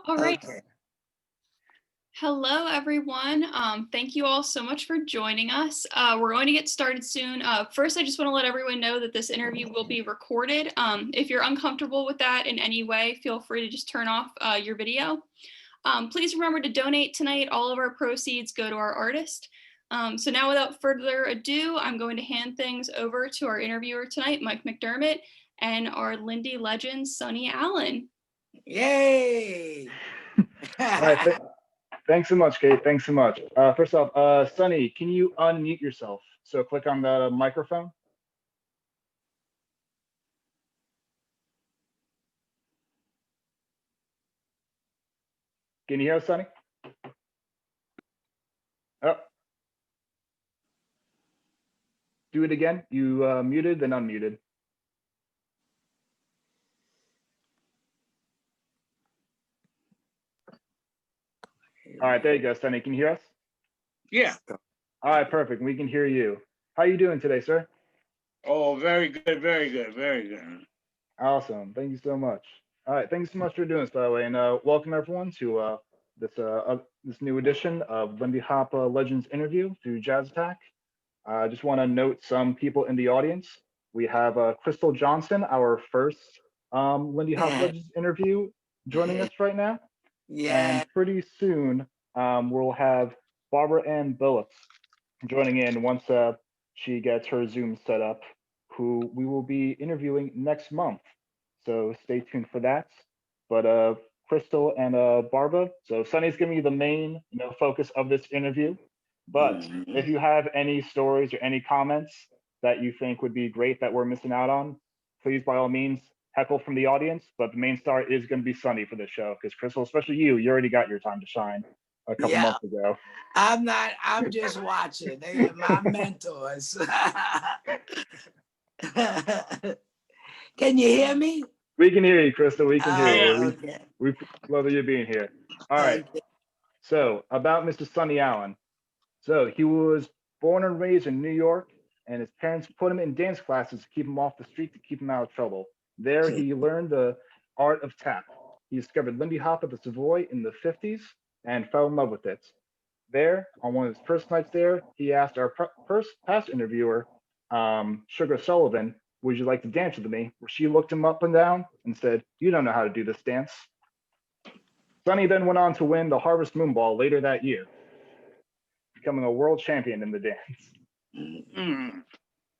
All right. Okay. Hello, everyone. Thank you all so much for joining us. We're going to get started soon. First, I just want to let everyone know that this interview will be recorded. If you're uncomfortable with that in any way, feel free to just turn off your video. Please remember to donate tonight. All of our proceeds go to our artist. So now, without further ado, I'm going to hand things over to our interviewer tonight, Mike McDermott, and our Lindy legend, Sonny Allen. Yay! All right, thanks so much, Kate. Thanks so much. First off, Sonny, can you unmute yourself? So click on the microphone. Can you hear us, Sonny? Oh. Do it again. You muted, then unmuted. All right, there you go, Sonny. Can you hear us? Yeah. All right, perfect. We can hear you. How are you doing today, sir? Oh, very good, very good, very good. Awesome. Thank you so much. All right, thank you so much for doing this, by the way, and welcome everyone to this new edition of Lindy Hop Legends interview through Jazz Attack. I just want to note some people in the audience. We have Crystal Johnson, our first Lindy Hop Legends interview, joining us right now. Yeah. And pretty soon we'll have Barbara Ann Billups joining in once she gets her Zoom set up, who we will be interviewing next month. So stay tuned for that. But Crystal and Barbara, so Sonny's giving you the main focus of this interview. But if you have any stories or any comments that you think would be great that we're missing out on, please by all means heckle from the audience. But the main star is going to be Sonny for this show, because Crystal, especially you already got your time to shine a couple months ago. I'm just watching. They are my mentors. Can you hear me? We can hear you, Crystal. We can hear you. Okay. We love you being here. All right. Okay. So about Mr. Sonny Allen. So he was born and raised in New York, and his parents put him in dance classes to keep him off the street, to keep him out of trouble. There, he learned the art of tap. He discovered Lindy Hop at the Savoy in the 50s and fell in love with it. There, on one of his first nights there, he asked our first past interviewer, Sugar Sullivan, would you like to dance with me? Where she looked him up and down and said, you don't know how to do this dance. Sonny then went on to win the Harvest Moonball later that year, becoming a world champion in the dance.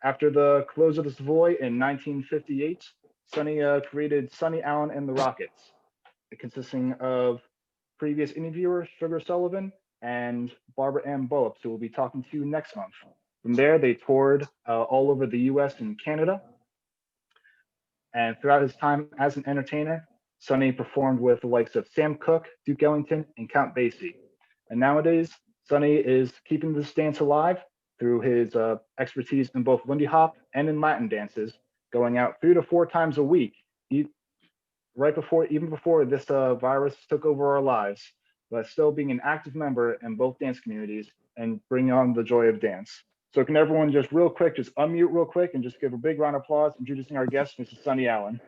After the close of the Savoy in 1958, Sonny created Sonny Allen and the Rockets, consisting of previous interviewer Sugar Sullivan and Barbara Ann Billups, who we'll be talking to next month. From there, they toured all over the US and Canada. And throughout his time as an entertainer, Sonny performed with the likes of Sam Cooke, Duke Ellington, and Count Basie. And nowadays, Sonny is keeping this dance alive through his expertise in both Lindy Hop and in Latin dances, going out 3 to 4 times a week, even before this virus took over our lives, but still being an active member in both dance communities and bringing on the joy of dance. So can everyone just unmute real quick and just give a big round of applause introducing our guest, Mr. Sonny Allen.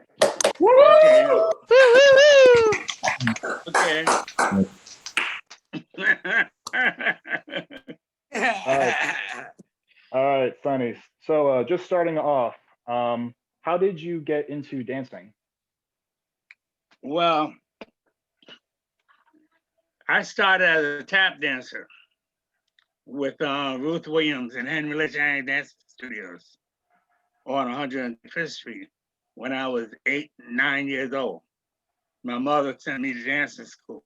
Okay. Okay. All right, Sonny. So just starting off, how did you get into dancing? Well, I started as a tap dancer with Ruth Williams and Henry Legend Dance Studios on 105th Street when I was 8, 9 years old. My mother sent me to dancing school,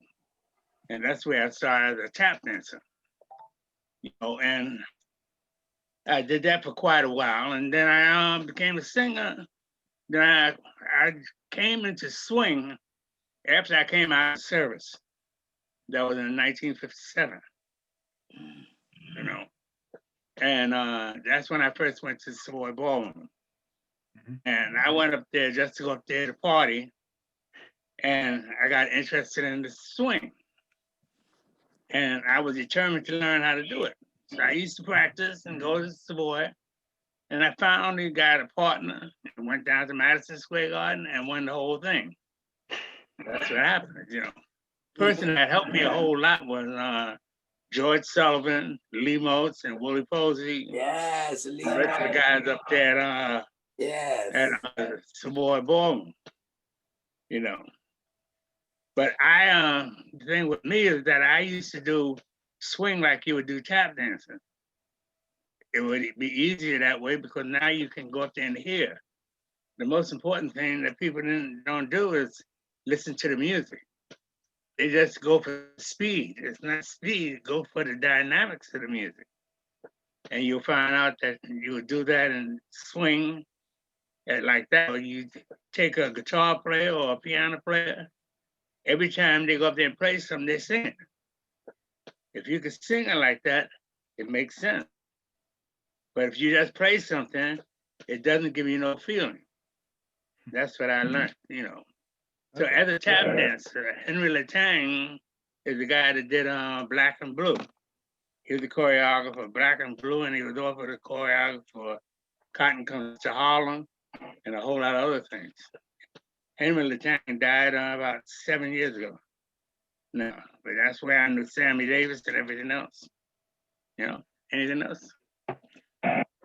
and that's where I started as a tap dancer. And I did that for quite a while, and then I became a singer. Then I came into swing after I came out of service. That was in 1957. And that's when I first went to the Savoy Ballroom. And I went up there just to go up there to party, and I got interested in the swing. And I was determined to learn how to do it. So I used to practice and go to the Savoy, and I finally got a partner and went down to Madison Square Garden and won the whole thing. That's what happened, you know. Person that helped me a whole lot was George Sullivan, Lee Moats, and Willie Posey. Yes, The rest of the guys up there at Savoy Ballroom, you know. But the thing with me is that I used to do swing like you would do tap dancing. It would be easier that way because now you can go up there and hear. The most important thing that people don't do is listen to the music. They just go for speed. It's not speed, go for the dynamics of the music. And you'll find out that you would do that and swing like that. Or you take a guitar player or a piano player, every time they go up there and play something, they sing it. If you can sing it like that, it makes sense. But if you just play something, it doesn't give you no feeling. That's what I learned, you know. So as a tap dancer, Henry Latang is the guy that did Black and Blue. He was the choreographer of Black and Blue, and he was also the choreographer for Cotton Comes to Harlem and a whole lot of other things. Henry Latang died about 7 years ago. No, but that's where I knew Sammy Davis and everything else. You know, anything else? All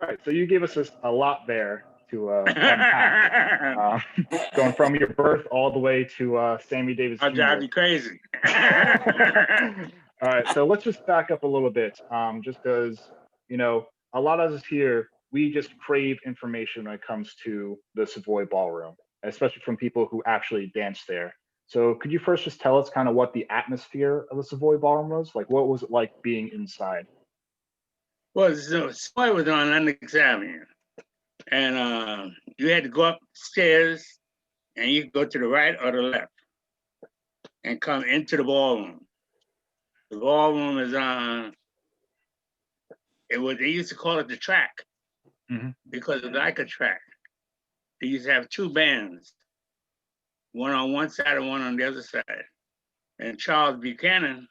right, so you gave us a lot there to unpack. Going from your birth all the way to Sammy Davis. I'll drive you crazy. All right, so let's just back up a little bit, just because, you know, a lot of us here, we just crave information when it comes to the Savoy Ballroom, especially from people who actually dance there. So could you first just tell us kind of what the atmosphere of the Savoy Ballroom was? Like, what was it like being inside? Well, so Savoy was on Lenox Avenue. And you had to go upstairs and you could go to the right or the left and come into the ballroom. The ballroom is they used to call it the track because it's like a track. They used to have two bands, one on one side and one on the other side. And Charles Buchanan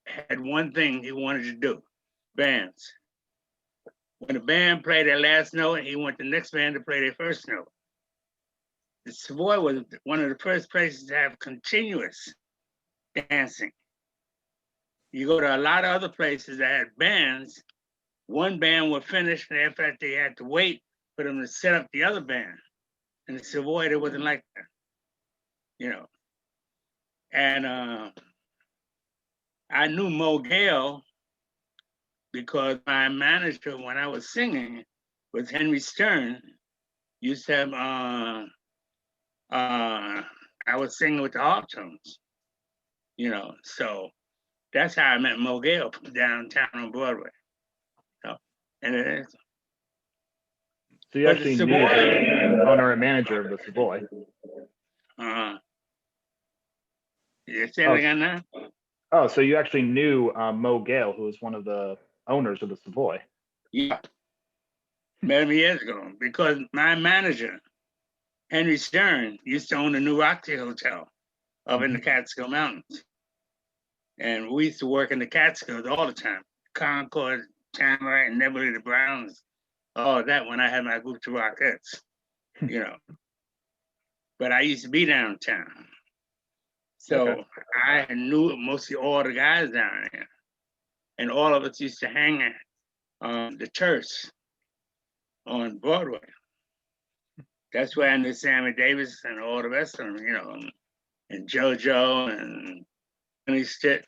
had one thing he wanted to do, bands. When the band played their last note, he wanted the next band to play their first note. The Savoy was one of the first places to have continuous dancing. You go to a lot of other places that had bands, one band would finish, and after that they had to wait for them to set up the other band. And the Savoy, it wasn't like that, you know. And I knew Mo Gale because my manager, when I was singing, was Henry Stern. Used to have, I was singing with the harp tones, you know, so that's how I met Mo Gale from downtown on Broadway. You know? And it is. So you actually knew the owner and manager of the Savoy. You say it again now? Oh, so you actually knew Mo Gale, who was one of the owners of the Savoy. Yeah. Met him years ago because my manager, Henry Stern, used to own the New Roxy Hotel up in the Catskill Mountains. And we used to work in the Catskills all the time. Concord, Tamarack, Nebula, the Browns, all of that when I had my group, the Rockettes, you know. But I used to be downtown. So I knew mostly all the guys down there. And all of us used to hang at the Terce on Broadway. That's where I knew Sammy Davis and all the rest of them, you know, and JoJo and Tony Stitt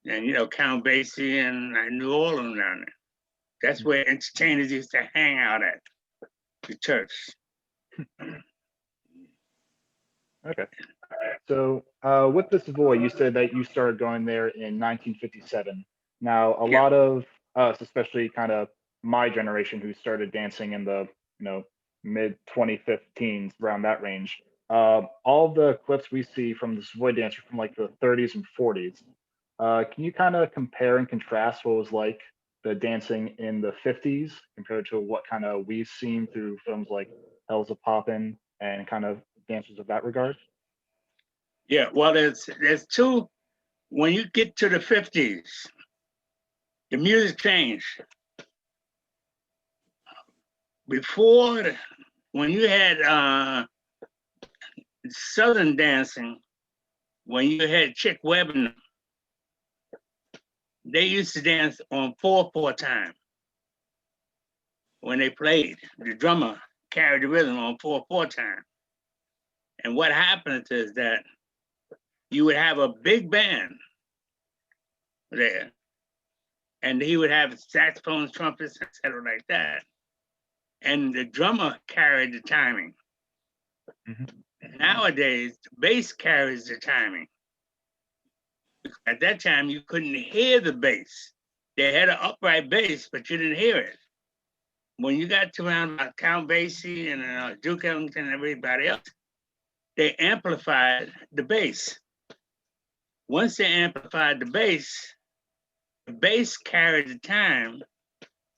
and, you know, Count Basie, and I knew all of them down there. That's where entertainers used to hang out at, the Terce. Okay. So with the Savoy, you said that you started going there in 1957. Now, a lot of us, especially kind of my generation, who started dancing in the, you know, mid 2015s, around that range, all the clips we see from the Savoy dancer from like the 30s and 40s, can you kind of compare and contrast what was like the dancing in the 50s compared to what kind of we've seen through films like Hell's a Poppin' and kind of dancers of that regard? Yeah, well, there's two. When you get to the 50s, the music changed. Before, when you had Southern dancing, when you had Chick Webb and them, they used to dance on 4/4 time. When they played, the drummer carried the rhythm on 4/4 time. And what happens is that you would have a big band there, and he would have saxophones, trumpets, etc., like that. And the drummer carried the timing. Nowadays, the bass carries the timing. At that time, you couldn't hear the bass. They had an upright bass, but you didn't hear it. When you got to around Count Basie and Duke Ellington and everybody else, they amplified the bass. Once they amplified the bass carried the time,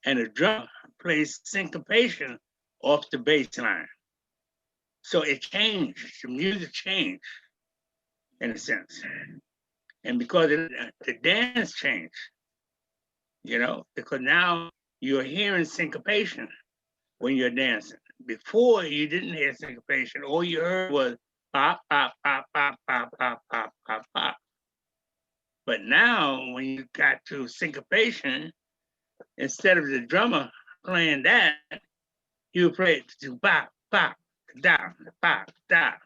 and the drum plays syncopation off the bass line. So it changed, the music changed in a sense. And because the dance changed, because now you're hearing syncopation when you're dancing. Before you didn't hear syncopation, all you heard was pop, pop, pop, pop, pop, pop, pop, pop, pop. But now when you got to syncopation, instead of the drummer playing that, you play it to bop, pop, da, pop, da,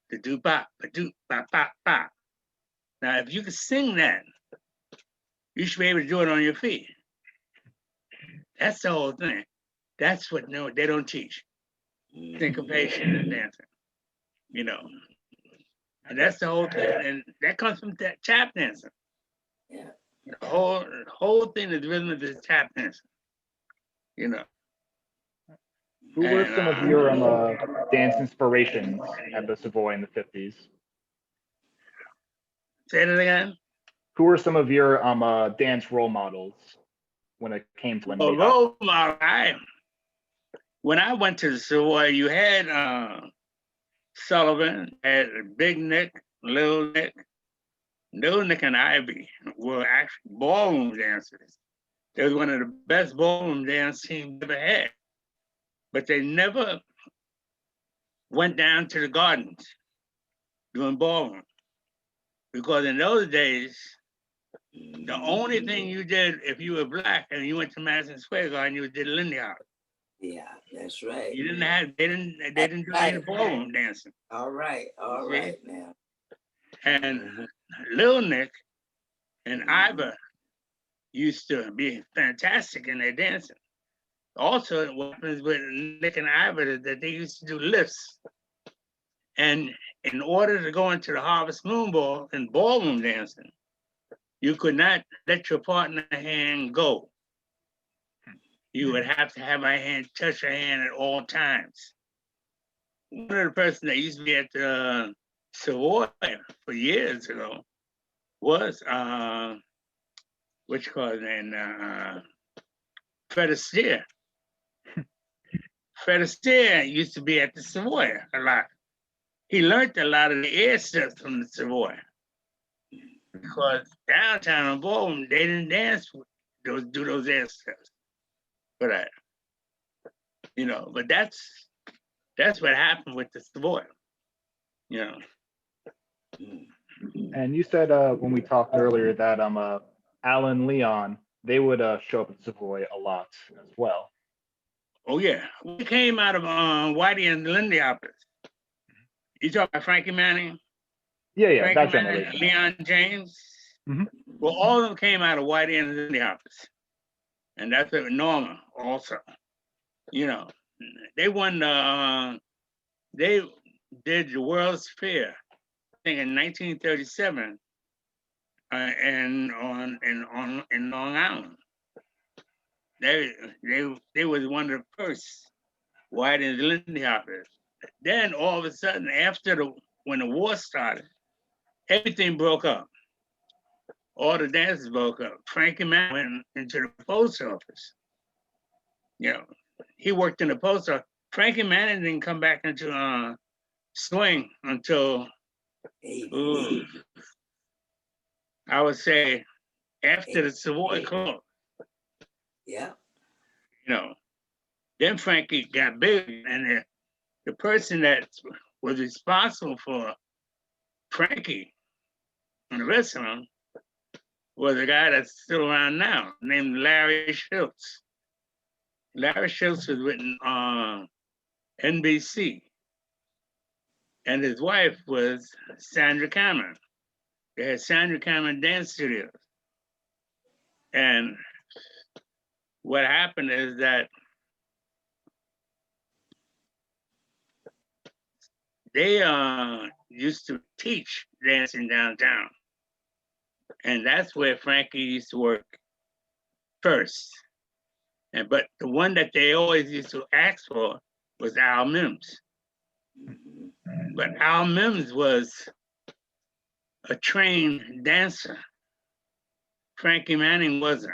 the do bop, do bop, pop, pop. Now, if you can sing that, you should be able to do it on your feet. That's the whole thing. That's what they don't teach. Syncopation and dancing, And that's the whole thing. And that comes from tap dancing. Yeah. The whole thing is rhythm of this tap dancing. Who were some of your dance inspirations at the Savoy in the 50s? Say that again? Who were some of your dance role models when it came to Lindy? Role model, when I went to the Savoy, you had Sullivan, had Big Nick, Little Nick. Little Nick and Ivy were actually ballroom dancers. They was one of the best ballroom dance teams ever had. But they never went down to the gardens doing ballroom. Because in those days, the only thing you did if you were black and you went to Madison Square Garden, you did Lindy Hop. Yeah, that's right. You didn't have, they didn't do any ballroom dancing. All right now. And Lil Nick and Iva used to be fantastic in their dancing. Also, what happens with Nick and Iva is that they used to do lifts. And in order to go into the Harvest Moon Ball and ballroom dancing, you could not let your partner hand go. You would have to have a hand touch your hand at all times. One of the persons that used to be at the Savoy for years ago was Fred Astaire. Fred Astaire used to be at the Savoy a lot. He learned a lot of the air steps from the Savoy. Because downtown on Ballroom, they didn't do those air steps for that. But that's what happened with the Savoy. And you said when we talked earlier that Alan Leon, they would show up at Savoy a lot as well. Oh yeah, we came out of Whitey and Lindy office. You talking about Frankie Manning? Yeah, Frankie that Manning, generation. Leon James. Mm-hmm. Well, all of them came out of Whitey and Lindy office, and that's with Norma also. They won they did the World's Fair, I think in 1937, in Long Island. They was one of the first White and Lindy hoppers. Then all of a sudden, when the war started, everything broke up. All the dances broke up. Frankie Mann went into the post office. He worked in the post office. Frankie Manning didn't come back into swing until I would say after the Savoy closed. Yeah. Then Frankie got big, and the person that was responsible for Frankie and the rest of them was a guy that's still around now, named Larry Schultz. Larry Schultz was written on NBC, and his wife was Sandra Cameron. They had Sandra Cameron Dance Studios. And what happened is that they used to teach dancing downtown. And that's where Frankie used to work first. But the one that they always used to ask for was Al Mims. But Al Mims was a trained dancer. Frankie Manning wasn't.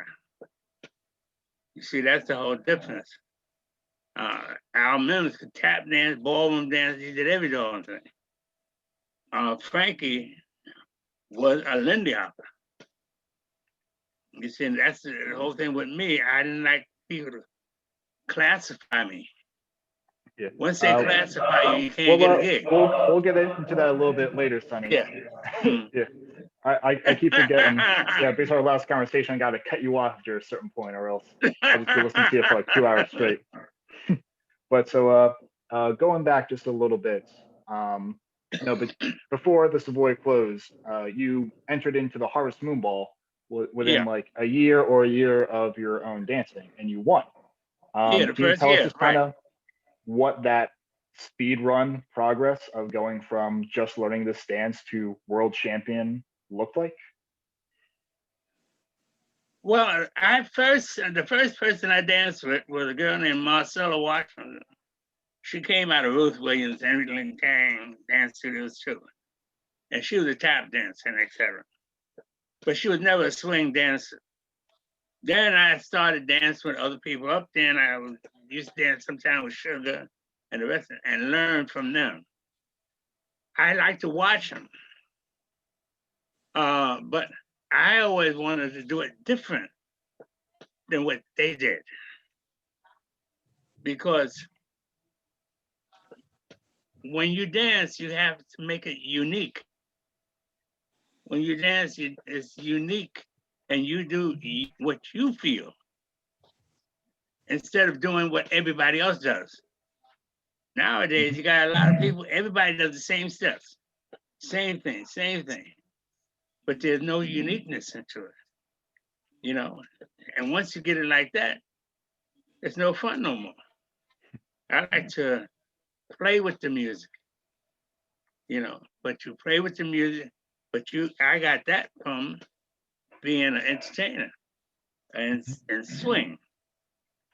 You see, that's the whole difference. Al Mims could tap dance, ballroom dance, he did every darn thing. Frankie was a Lindy hopper. You see, that's the whole thing with me. I didn't like people to classify me. Yeah. Once they classify you, you can't get a gig. We'll get into that a little bit later, Sonny. Yeah. Yeah. I keep forgetting. Yeah, based on our last conversation, I got to cut you off after a certain point, or else I'll just be listening to you for like 2 hours straight. But so going back just a little bit, but before the Savoy closed, you entered into the Harvest Moon Ball within like a year of your own dancing, and you won. The can you first tell us year, just kind of what that speed run progress of going from just learning this dance to world champion looked like? Well, the first person I danced with was a girl named Marcella Washington. She came out of Ruth Williams, Henry Lynn Kang dance studios too. And she was a tap dancer and etc. But she was never a swing dancer. Then I started dancing with other people. Up then I used to dance sometimes with Sugar and the rest and learn from them. I like to watch them. But I always wanted to do it different than what they did. Because when you dance, you have to make it unique. When you dance, it's unique and you do what you feel instead of doing what everybody else does. Nowadays, you got a lot of people, everybody does the same steps. Same thing. But there's no uniqueness into it, And once you get it like that, it's no fun no more. I like to play with the music, but you play with the music, but I got that from being an entertainer and swing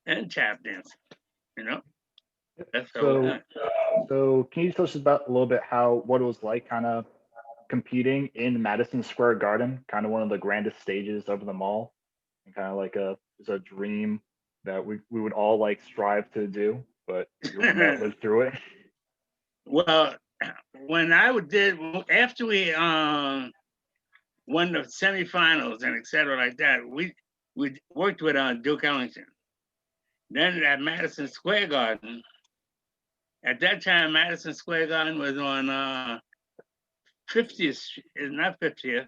and tap dancing, That's how So can you tell us about a little bit what it was like kind of competing in Madison Square Garden, kind of one of the grandest stages of them all, and kind of like it's a dream that we would all like strive to do, but you're one that lived through it. Well, when after we won the semifinals and etc. like that, we worked with Duke Ellington. Then at Madison Square Garden, at that time, Madison Square Garden was on 50th Street, not 50th,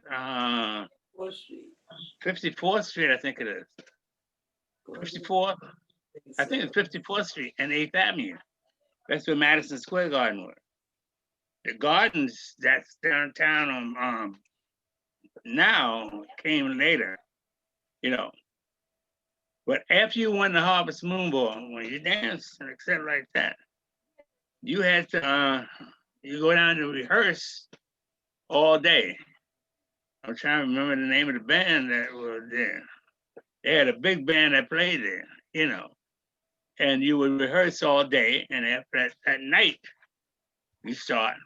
54th Street, I think it is. 54th, I think it's 54th Street and 8th Avenue. That's where Madison Square Garden was. The gardens that's downtown now came later, But after you won the Harvest Moon Ball, when you danced and etc. like that, you had to you go down to rehearse all day. I'm trying to remember the name of the band that was there. They had a big band that played there, And you would rehearse all day, and after that night, you start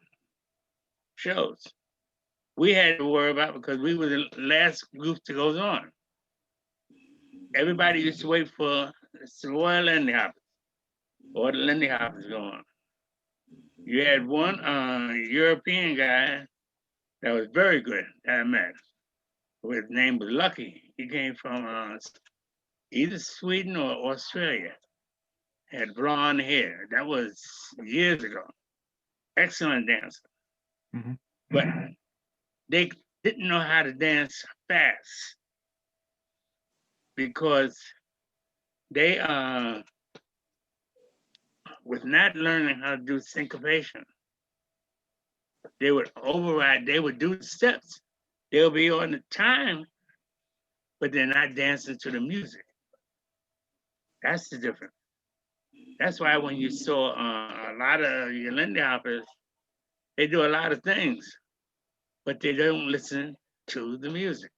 shows. We had to worry about because we were the last group to go on. Everybody used to wait for the Savoy Lindy Hoppers or the Lindy Hoppers go on. You had one European guy that was very good that I met. His name was Lucky. He came from either Sweden or Australia. Had blonde hair. That was years ago. excellent dancer, Mhm. but they didn't know how to dance fast because they with not learning how to do syncopation, they would override, they would do steps. They'll be on the time, but they're not dancing to the music. That's the difference. That's why when you saw a lot of your Lindy hoppers, they do a lot of things, but they don't listen to the music.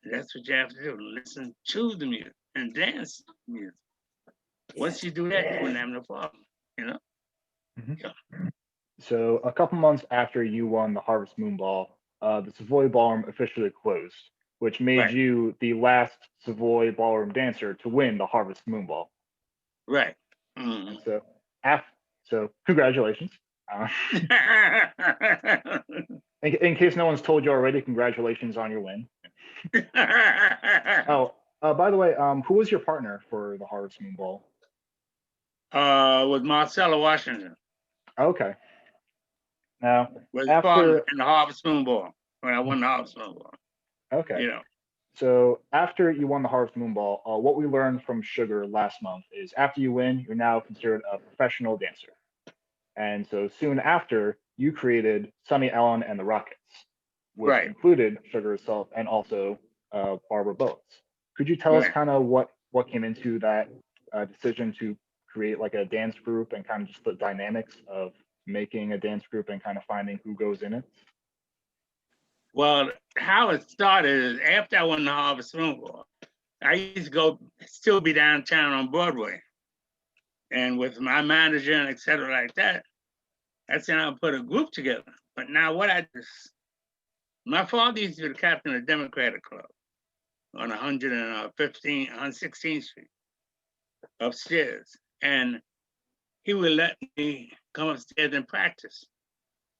That's what you have to do, listen to the music and dance to the music. Once you do that, you wouldn't have no problem, you know? Mhm. Yeah. So a couple months after you won the Harvest Moon Ball, the Savoy Ballroom officially closed, which made Right. you the last Savoy Ballroom dancer to win the Harvest Moon Ball. Right. Mhm. So, so congratulations. Uh, in case no one's told you already, congratulations on your win. Oh, by the way, who was your partner for the Harvest Moon Ball? With Marcella Washington, Okay. Now, was after partner in the Harvest Moon Ball when I won the Harvest Moon Ball. okay, You know, so after you won the Harvest Moon Ball, what we learned from Sugar last month is after you win, you're now considered a professional dancer. And so soon after, you created Sonny Allen and the Rockets, which right, included Sugar herself and also Barbara Boats. Could you tell us right. kind of what came into that decision to create like a dance group and kind of just the dynamics of making a dance group and kind of finding who goes in it? Well, how it started is after I won the Harvest Moon Ball, I used to go still be downtown on Broadway, and with my manager and et cetera like that, that's when I put a group together. But now what my father used to be the captain of the Democratic Club on 115, 116th Street, upstairs. And he would let me come upstairs and practice.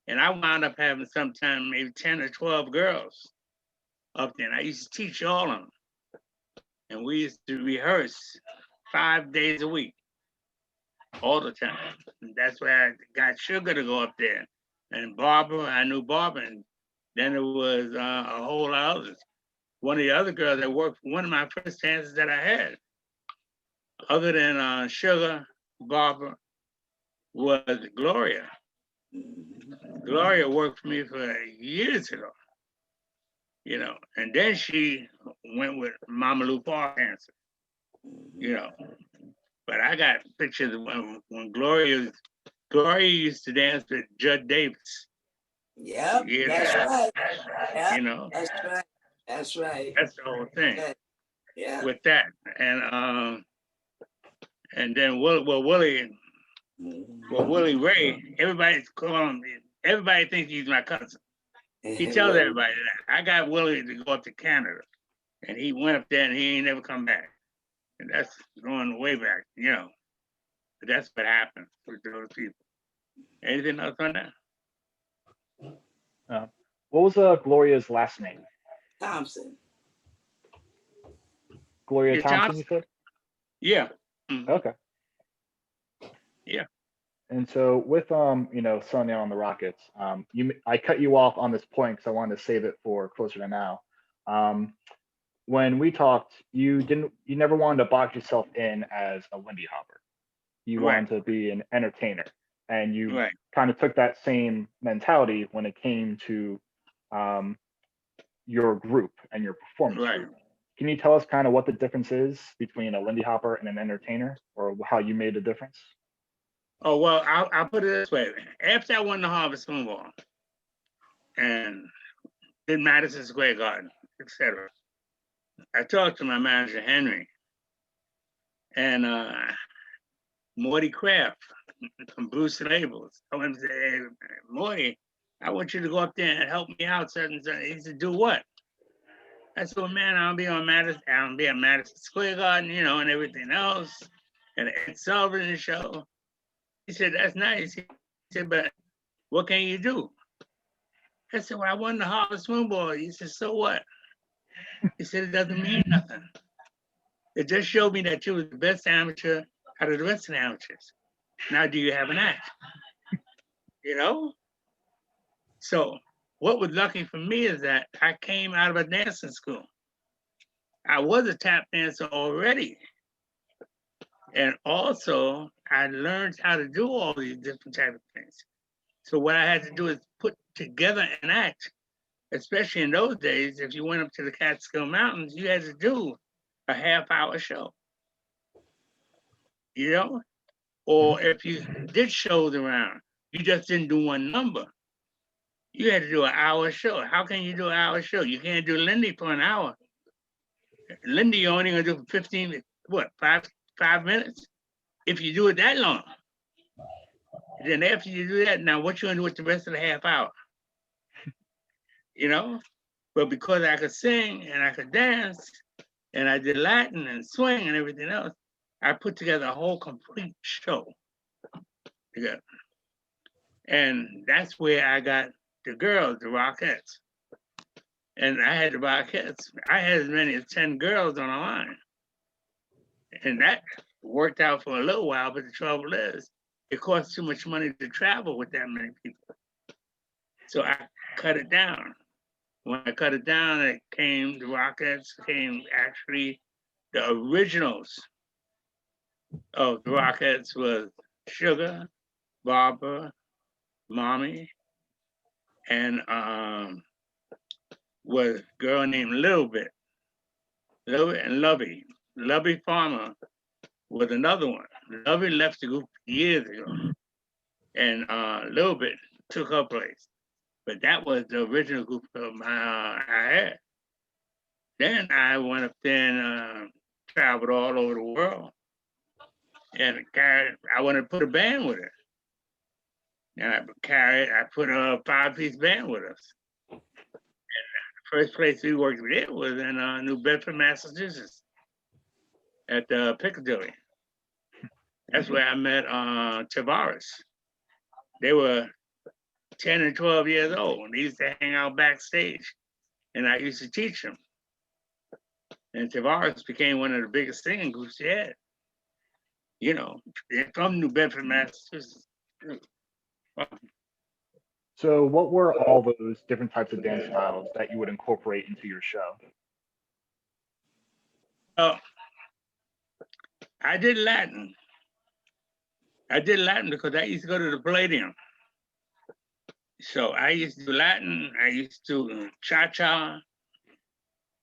And I wound up having sometimes maybe 10 or 12 girls up there. And I used to teach all of them. And we used to rehearse 5 days a week, all the time. And that's where I got Sugar to go up there. And Barbara, I knew Barbara. And then there was a whole lot of others. One of the other girls that worked, one of my first dancers that I had, other than Sugar, Barbara, was Gloria. Gloria worked for me for years ago, you know, and then she went with Mama Lou Park dancer, you know. But I got pictures of when Gloria used to dance with Judd Davis. Yep, Yeah. that's right. Yep, You know, that's right. That's right. that's the whole thing Yeah. with that. And then Willie Ray, everybody's calling me. Everybody thinks he's my cousin. He tells everybody that. I got Willie to go up to Canada, and he went up there and he ain't never come back. And that's going way back, you know. But that's what happened with those people. Anything else on that? What was Gloria's last name? Thompson. Gloria Yeah, Thompson, you said? Yeah. Mhm. Okay. Yeah. And so with you know, Sonny on the Rockets, I cut you off on this point because I wanted to save it for closer to now. When we talked, you never wanted to box yourself in as a Lindy hopper. You Right. wanted to be an entertainer, and you Right. kind of took that same mentality when it came to your group and your performance Right. group. Can you tell us kind of what the difference is between a Lindy hopper and an entertainer, or how you made a difference? Oh, well, I'll put it this way. After I won the Harvest Moon Ball and did Madison Square Garden, etc., I talked to my manager, Henry, and Morty Kraft from Bruce Labels. I went and said, hey, Morty, I want you to go up there and help me out. Certain. He said, do what? I said, well, man, I'll be at Madison Square Garden, you know, and everything else, and Ed Sullivan show. He said, that's nice. He said, but what can you do? I said, well, I won the Harvest Moon Ball. He said, so what? He said, it doesn't mean nothing. It just showed me that you were the best amateur out of the rest of the amateurs. Now, do you have an act? you know? So what was lucky for me is that I came out of a dancing school. I was a tap dancer already. And also I learned how to do all these different type of things. So what I had to do is put together an act, especially in those days. If you went up to the Catskill Mountains, you had to do a half-hour show, you know? Or if you did shows around, you just didn't do one number. You had to do an hour show. How can you do an hour show? You can't do Lindy for an hour. Lindy, you're only gonna do 15, what, 5 minutes? If you do it that long. Then after you do that, now what you gonna do with the rest of the half hour? You know? But because I could sing and I could dance and I did Latin and swing and everything else, I put together a whole complete show together. And that's where I got the girls, the Rockettes. And I had the Rockettes. I had as many as 10 girls on the line. And that worked out for a little while, but the trouble is, it costs too much money to travel with that many people. So I cut it down. When I cut it down, the Rockettes came actually, the originals of the Rockettes was Sugar, Barbara, Mommy, and was a girl named Little Bit and Lovey. Lovey Farmer was another one. Lovey left the group years ago, and Little Bit took her place. But that was the original group I had. Then I went up there and traveled all over the world, and I wanted to put a band with it. And I put a 5-piece band with us. And the first place we worked with it was in New Bedford, Massachusetts, at Piccadilly. That's where I met Tavares. They were 10 and 12 years old. They used to hang out backstage, and I used to teach them. And Tavares became one of the biggest singing groups they had. You know, they're from New Bedford, Massachusetts. So what were all those different types of dance styles that you would incorporate into your show? I did Latin. I did Latin because I used to go to the Palladium. So I used to do Latin. I used to do cha-cha.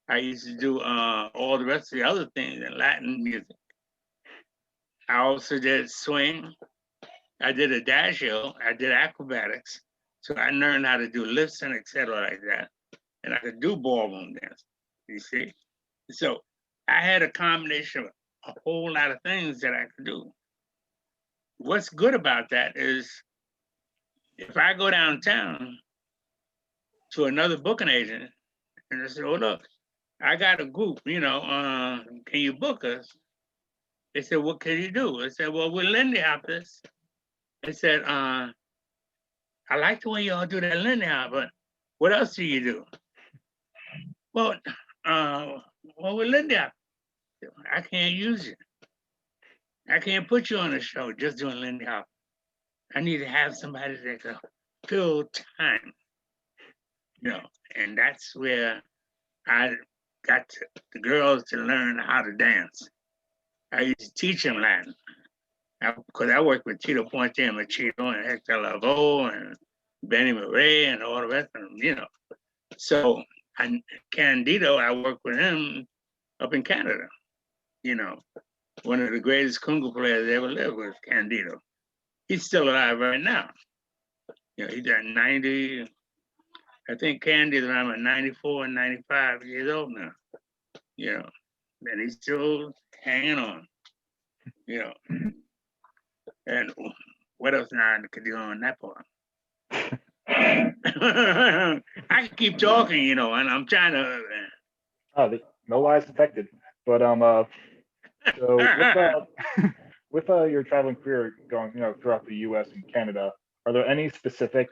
I used to do all the rest of the other things in Latin music. I also did swing. I did adagio. I did acrobatics. So I learned how to do lifts and et cetera like that. And I could do ballroom dance, you see? So I had a combination of a whole lot of things that I could do. What's good about that is if I go downtown to another booking agent and I say, oh, look, I got a group, you know, can you book us? They said, what can you do? I said, well, we're Lindy hoppers. They said, I like the way y'all do that Lindy hop, but what else do you do? Well, we're Lindy hop. I can't use you. I can't put you on a show just doing Lindy hop. I need to have somebody that can fill time, you know, and that's where I got the girls to learn how to dance. I used to teach them Latin because I worked with Tito Ponte and Machito and Hector Lavoe and Benny Murray and all the rest of them, you know. So Candido, I worked with him up in Canada, you know. One of the greatest conga players that ever lived was Candido. He's still alive right now. You know, he's at 90, I think Candy's around 94 and 95 years old now, you know, and he's still hanging on, you know. And what else now I could do on that part? I can keep talking, you know, and I'm trying to. No lies detected. But so with your traveling career going, you know, throughout the U.S. and Canada, are there any specific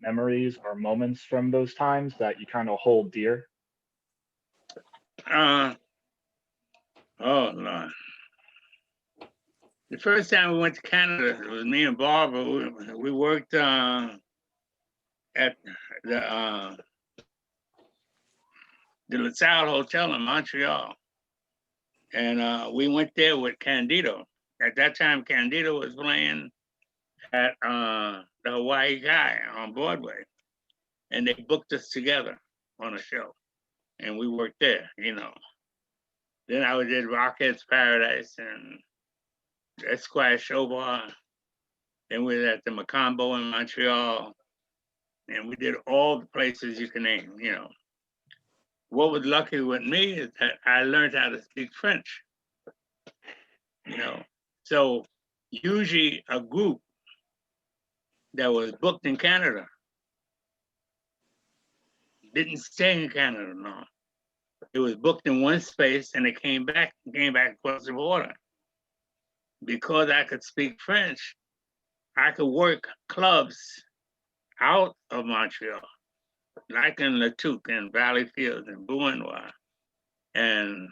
memories or moments from those times that you kind of hold dear? Oh Lord. The first time we went to Canada, it was me and Barbara. We worked at the LaSalle Hotel in Montreal. And we went there with Candido. At that time, Candido was playing at the Hawaii Guy on Broadway. And they booked us together on a show. And we worked there, you know. Then I did Rockhead's Paradise and Esquire Show Bar. Then we were at the Macombo in Montreal. And we did all the places you can name, you know. What was lucky with me is that I learned how to speak French, you know. So usually a group that was booked in Canada didn't stay in Canada long. It was booked in one space and it came back across the border. Because I could speak French, I could work clubs out of Montreal, like in Le Touque and Valleyfield and Beaumanoir and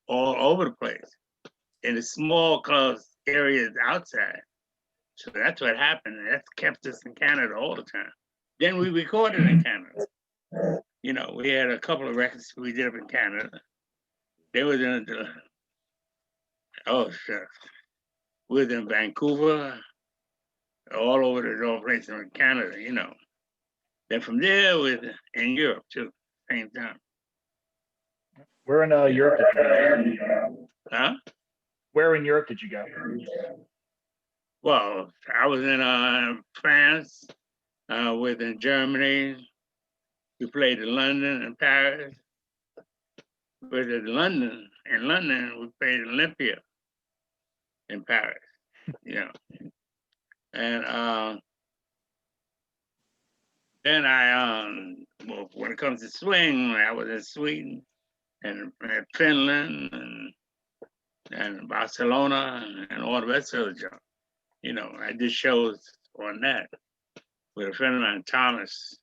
all over the place in the small clubs areas outside. So that's what happened. That kept us in Canada all the time. Then we recorded in Canada. You know, we had a couple of records we did up in Canada. They was in we was in Vancouver, all over the whole place in Canada, you know. Then from there, was in Europe too, same time. Where in Europe did you go? Huh? Where in Europe did you go? Well, I was in France, was in Germany. We played in London and Paris. But in London, we played Olympia in Paris, you know. And then well, when it comes to swing, I was in Sweden and Finland and Barcelona and all the rest of the job. You know, I did shows on that with a friend of mine, Thomas,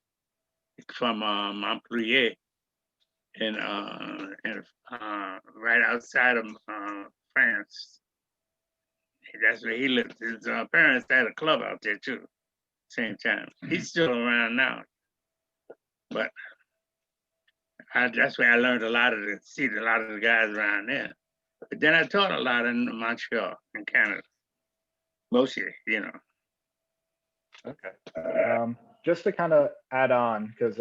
from Montpellier, and right outside of France. That's where he lived. His parents had a club out there too, same time. He's still around now, but that's where I learned a lot of the guys around there. But then I taught a lot in Montreal, in Canada, mostly, you know. Okay. Just to kind of add on, because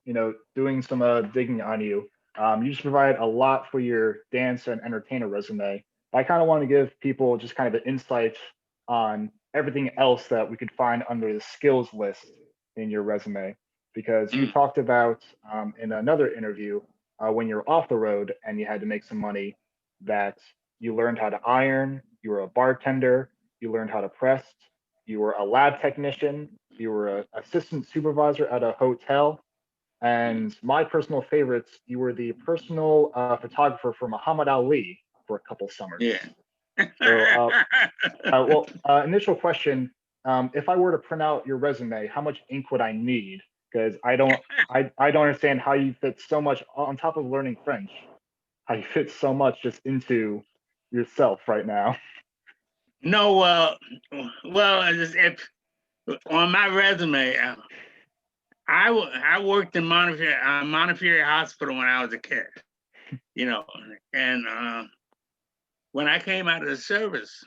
you know, doing some digging on you, you just provide a lot for your dance and entertainer resume. I kind of want to give people just kind of an insight on everything else that we could find under the skills list in your resume, because you talked about in another interview when you're off the road and you had to make some money, that you learned how to iron, you were a bartender, you learned how to press, you were a lab technician, you were an assistant supervisor at a hotel, and my personal favorites, you were the personal photographer for Muhammad Ali for a couple summers. Yeah. So, initial question: if I were to print out your resume, how much ink would I need? Because I don't understand how you fit so much on top of learning French. How you fit so much just into yourself right now. No, if on my resume, I worked in Montefiore Hospital when I was a kid, you know, and when I came out of the service,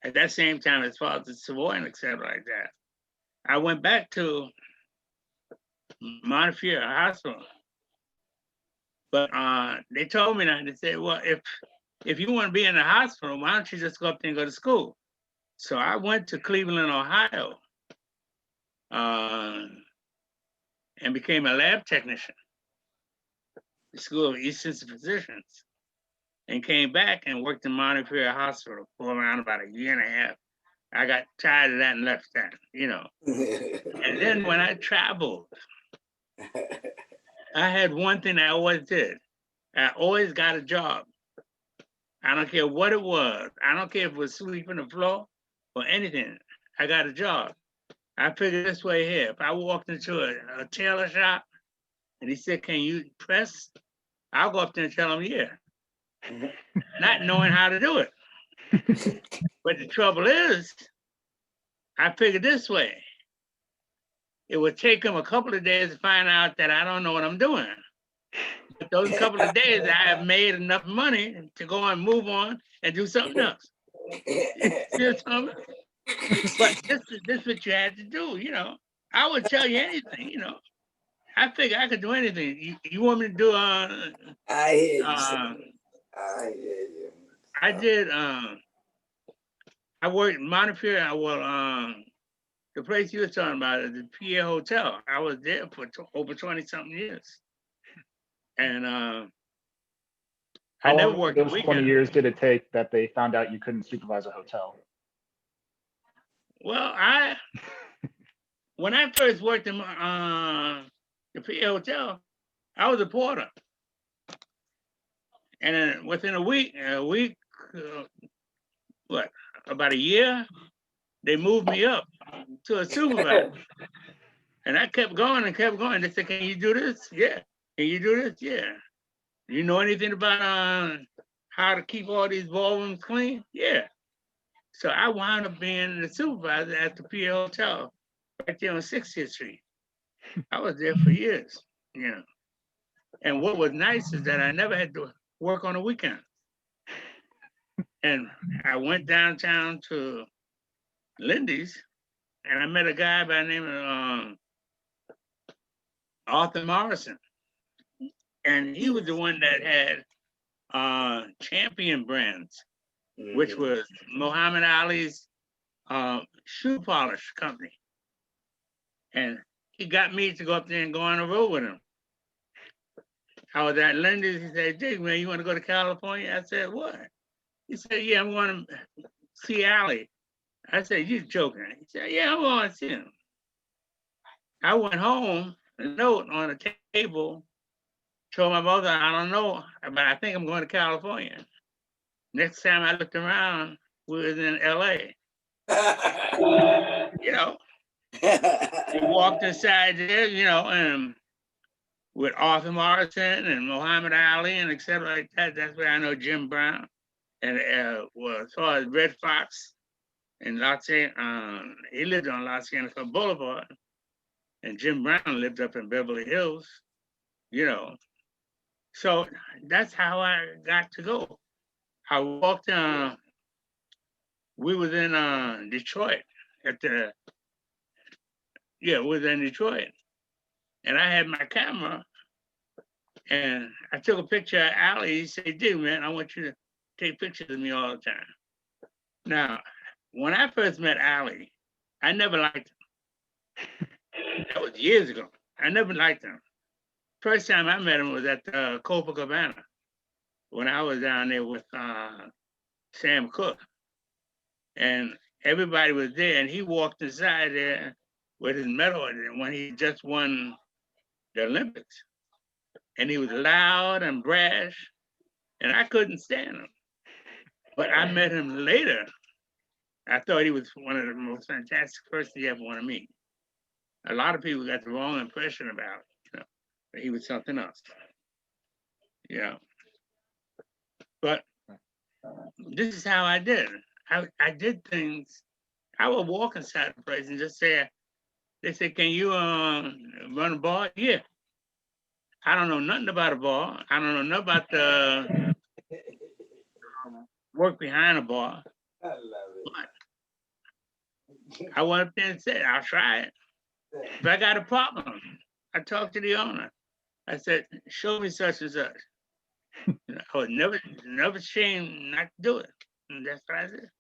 at that same time, as far as the Savoy and et cetera like that, I went back to Montefiore Hospital. But they told me that, they said, well, if you want to be in the hospital, why don't you just go up there and go to school? So I went to Cleveland, Ohio, and became a lab technician, the School of Eastern Physicians, and came back and worked in Montefiore Hospital for around about a year and a half. I got tired of that and left that, you know. And then when I traveled, I had one thing I always did. I always got a job. I don't care what it was. I don't care if it was sweeping the floor or anything. I got a job. I figured this way here. If I walked into a tailor shop and he said, can you press? I'll go up there and tell him, yeah. Not knowing how to do it. But the trouble is, I figured this way. It would take them a couple of days to find out that I don't know what I'm doing. But those couple of days, I have made enough money to go and move on and do something else. But this is what you had to do, you know. I would tell you anything, you know. I figure I could do anything. You want me to do I hear you. I hear you. I did I worked in Montefiore, the place you were talking about, the PA Hotel. I was there for over 20-something years. And I How never long worked those a 20 weekend. years did it take that they found out you couldn't supervise a hotel? Well, when I first worked in the PA Hotel, I was a porter. And then within a week, about a year, they moved me up to a supervisor. And I kept going and kept going. They said, "Can you do this?" Yeah. "Can you do this?" Yeah. "You know anything about how to keep all these ballrooms clean?" Yeah. So I wound up being the supervisor at the PA Hotel right there on 60th Street. I was there for years, you know. And what was nice is that I never had to work on the weekend. And I went downtown to Lindy's and I met a guy by the name of Arthur Morrison. And he was the one that had Champion Brands, which was Muhammad Ali's shoe polish company. And he got me to go up there and go on the road with him. I was at Lindy's. He said, "Jake, man, you want to go to California?" I said, "What?" He said, "Yeah, I'm going to see Ali." I said, "You're joking." He said, "Yeah, I'm going to see him." I went home, a note on the table, told my mother, "I don't know, but I think I'm going to California." Next time I looked around, we was in LA. You know, we walked inside there, you know, and with Arthur Morrison and Muhammad Ali and et cetera like that. That's where I know Jim Brown. And well, as far as Red Fox in Los Angeles, he lived on Los Angeles Boulevard. And Jim Brown lived up in Beverly Hills, you know. So that's how I got to go. I walked, we was in Detroit we was in Detroit. And I had my camera and I took a picture of Ali. He said, "Dude, man, I want you to take pictures of me all the time." Now, when I first met Ali, I never liked him. That was years ago. I never liked him. First time I met him was at Copacabana when I was down there with Sam Cooke. And everybody was there and he walked inside there with his medal when he just won the Olympics. And he was loud and brash and I couldn't stand him. But I met him later. I thought he was one of the most fantastic persons you ever want to meet. A lot of people got the wrong impression about him, you know, but he was something else. Yeah. But this is how I did. I did things. I would walk inside the place and just say, they say, "Can you run a bar?" Yeah. I don't know nothing about a bar. I don't know nothing about the work behind a bar. I love it. But I went up there and said, "I'll try it. If I got a problem, I talked to the owner. I said, show me such and such." I would never ashamed not to do it. And that's what I did.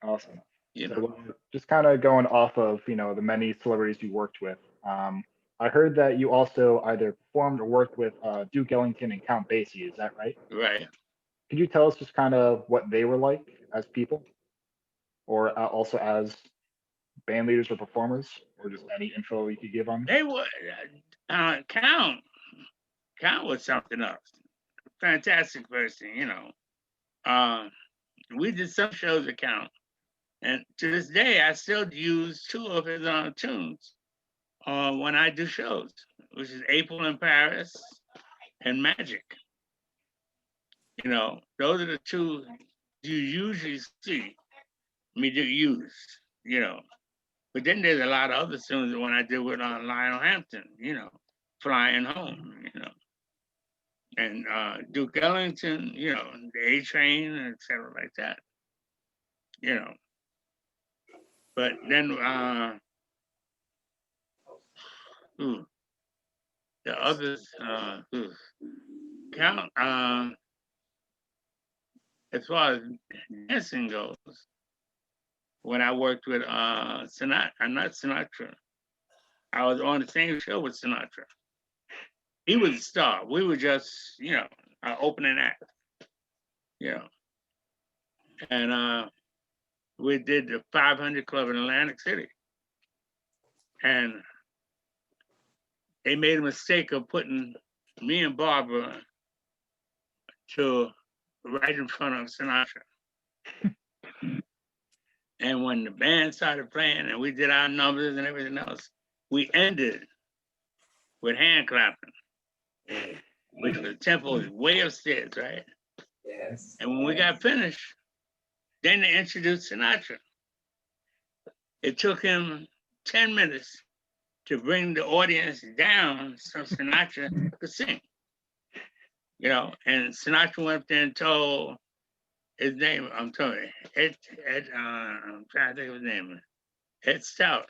Awesome. You know. So just kind of going off of, the many celebrities you worked with. I heard that you also either performed or worked with Duke Ellington and Count Basie. Is that right? Right. Could you tell us just kind of what they were like as people, or also as band leaders or performers, or just any info you could give on them? They were Count was something else. Fantastic person, you know. We did some shows with Count. And to this day, I still use two of his tunes when I do shows, which is April in Paris and Magic. You know, those are the two you usually see me use, you know. But then there's a lot of other tunes when I did with Lionel Hampton, you know, Flying Home, you know, and Duke Ellington, you know, the A Train, et cetera, like that, you know. But then the others count as far as dancing goes. When I worked with Sinatra, not Sinatra, I was on the same show with Sinatra. He was a star. We were just, you know, opening act, you know. And we did the 500 Club in Atlantic City. And they made a mistake of putting me and Barbara right in front of Sinatra. And when the band started playing and we did our numbers and everything else, we ended with hand clapping, which the tempo is way upstairs, right? Yes. And when we got finished, then they introduced Sinatra. It took him 10 minutes to bring the audience down so Sinatra could sing. You know, and Sinatra went up there and told his name, I'm telling you, I'm trying to think of his name, Ed Stout.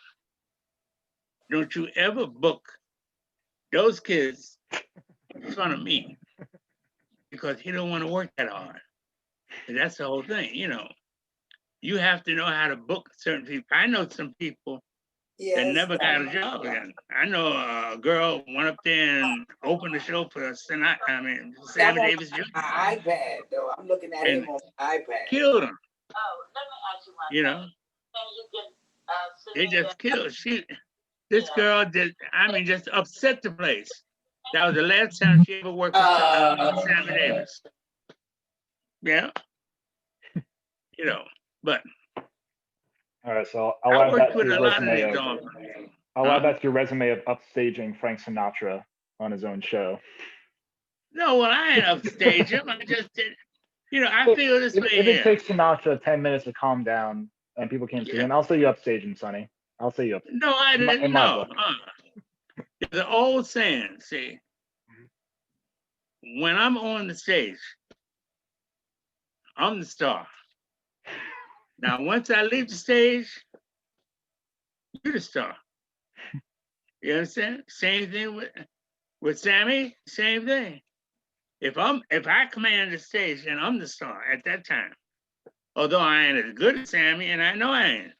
Don't you ever book those kids in front of me, because he don't want to work that hard. And that's the whole thing, you know. You have to know how to book certain people. I know some people that never got a job again. I know a girl went up there and opened the show for Sammy Davis Jr. My iPad, though. I'm looking at him on my iPad. Killed him. Oh, let me ask you one You thing. know, Can you they just killed. This girl did, just upset the place. That was the last time she ever worked with Sammy Davis. Yeah. You know, but All right, so I'll I add worked that with to a your lot of resume. these I'll add that to your resume of upstaging Frank Sinatra on his own show. No, well, I ain't upstage him. I just did. You know, I feel this way If here. it takes Sinatra 10 minutes to calm down and people can't see him, I'll say you upstage him, Sonny. I'll say you upstage. No, I didn't. In my No. book. There's an old saying, see, when I'm on the stage, I'm the star. Now, once I leave the stage, you're the star. You understand? Same thing with Sammy, same thing. If I command the stage, then I'm the star at that time. Although I ain't as good as Sammy, and I know I ain't.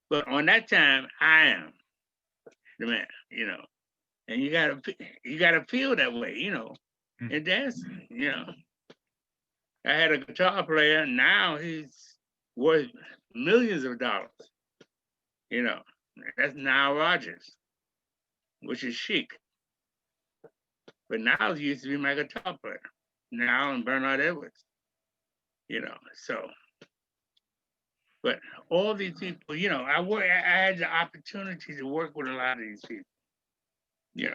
But on that time, I am the man, you know. And you gotta feel that way, you know, in dancing, you know. I had a guitar player, now he's worth millions of dollars, you know. That's Nile Rodgers, which is chic. But now he used to be my guitar player. Now and Bernard Edwards, you know, so. But all these people, you know, I had the opportunity to work with a lot of these people, you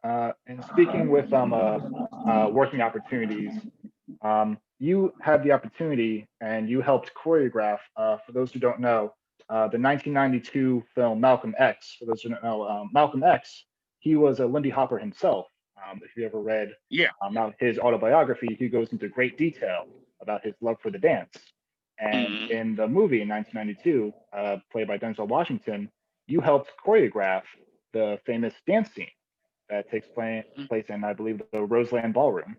know. And speaking with working opportunities, you had the opportunity and you helped choreograph, for those who don't know, the 1992 film Malcolm X. For those who don't know, Malcolm X, he was a Lindy Hopper himself. If you ever read his autobiography, he goes into great detail about his love for the dance. And in the movie in 1992, played by Denzel Washington, you helped choreograph the famous dance scene that takes place in, I believe, the Roseland Ballroom.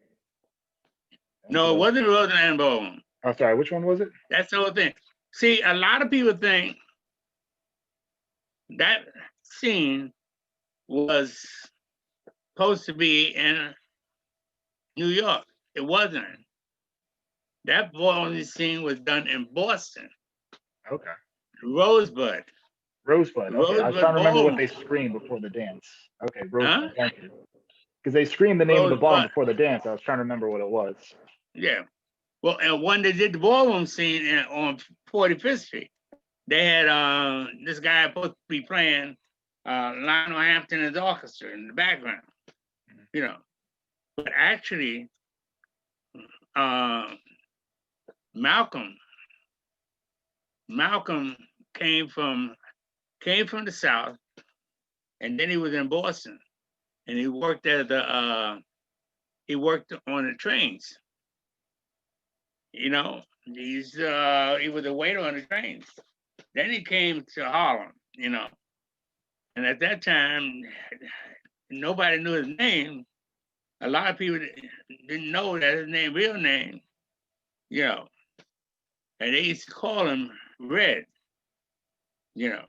No, it wasn't Roseland Ballroom. Oh, sorry, which one was it? That's the whole thing. See, a lot of people think that scene was supposed to be in New York. It wasn't. That ballroom scene was done in Boston. Okay. Rosebud. Okay. I was trying to remember Ballroom. what they screamed before the dance. Okay, Rosebud. Thank you. Because they screamed the name of the ballroom before the dance. I was trying to remember what it was. Yeah. Well, and when they did the ballroom scene on 45th Street, they had this guy supposed to be playing Lionel Hampton and his orchestra in the background, you know. But actually, Malcolm came from the South, and then he was in Boston, and he worked on the trains. You know, he was a waiter on the trains. Then he came to Harlem, you know, and at that time, nobody knew his name. A lot of people didn't know that his real name, you know, and they used to call him Red, you know,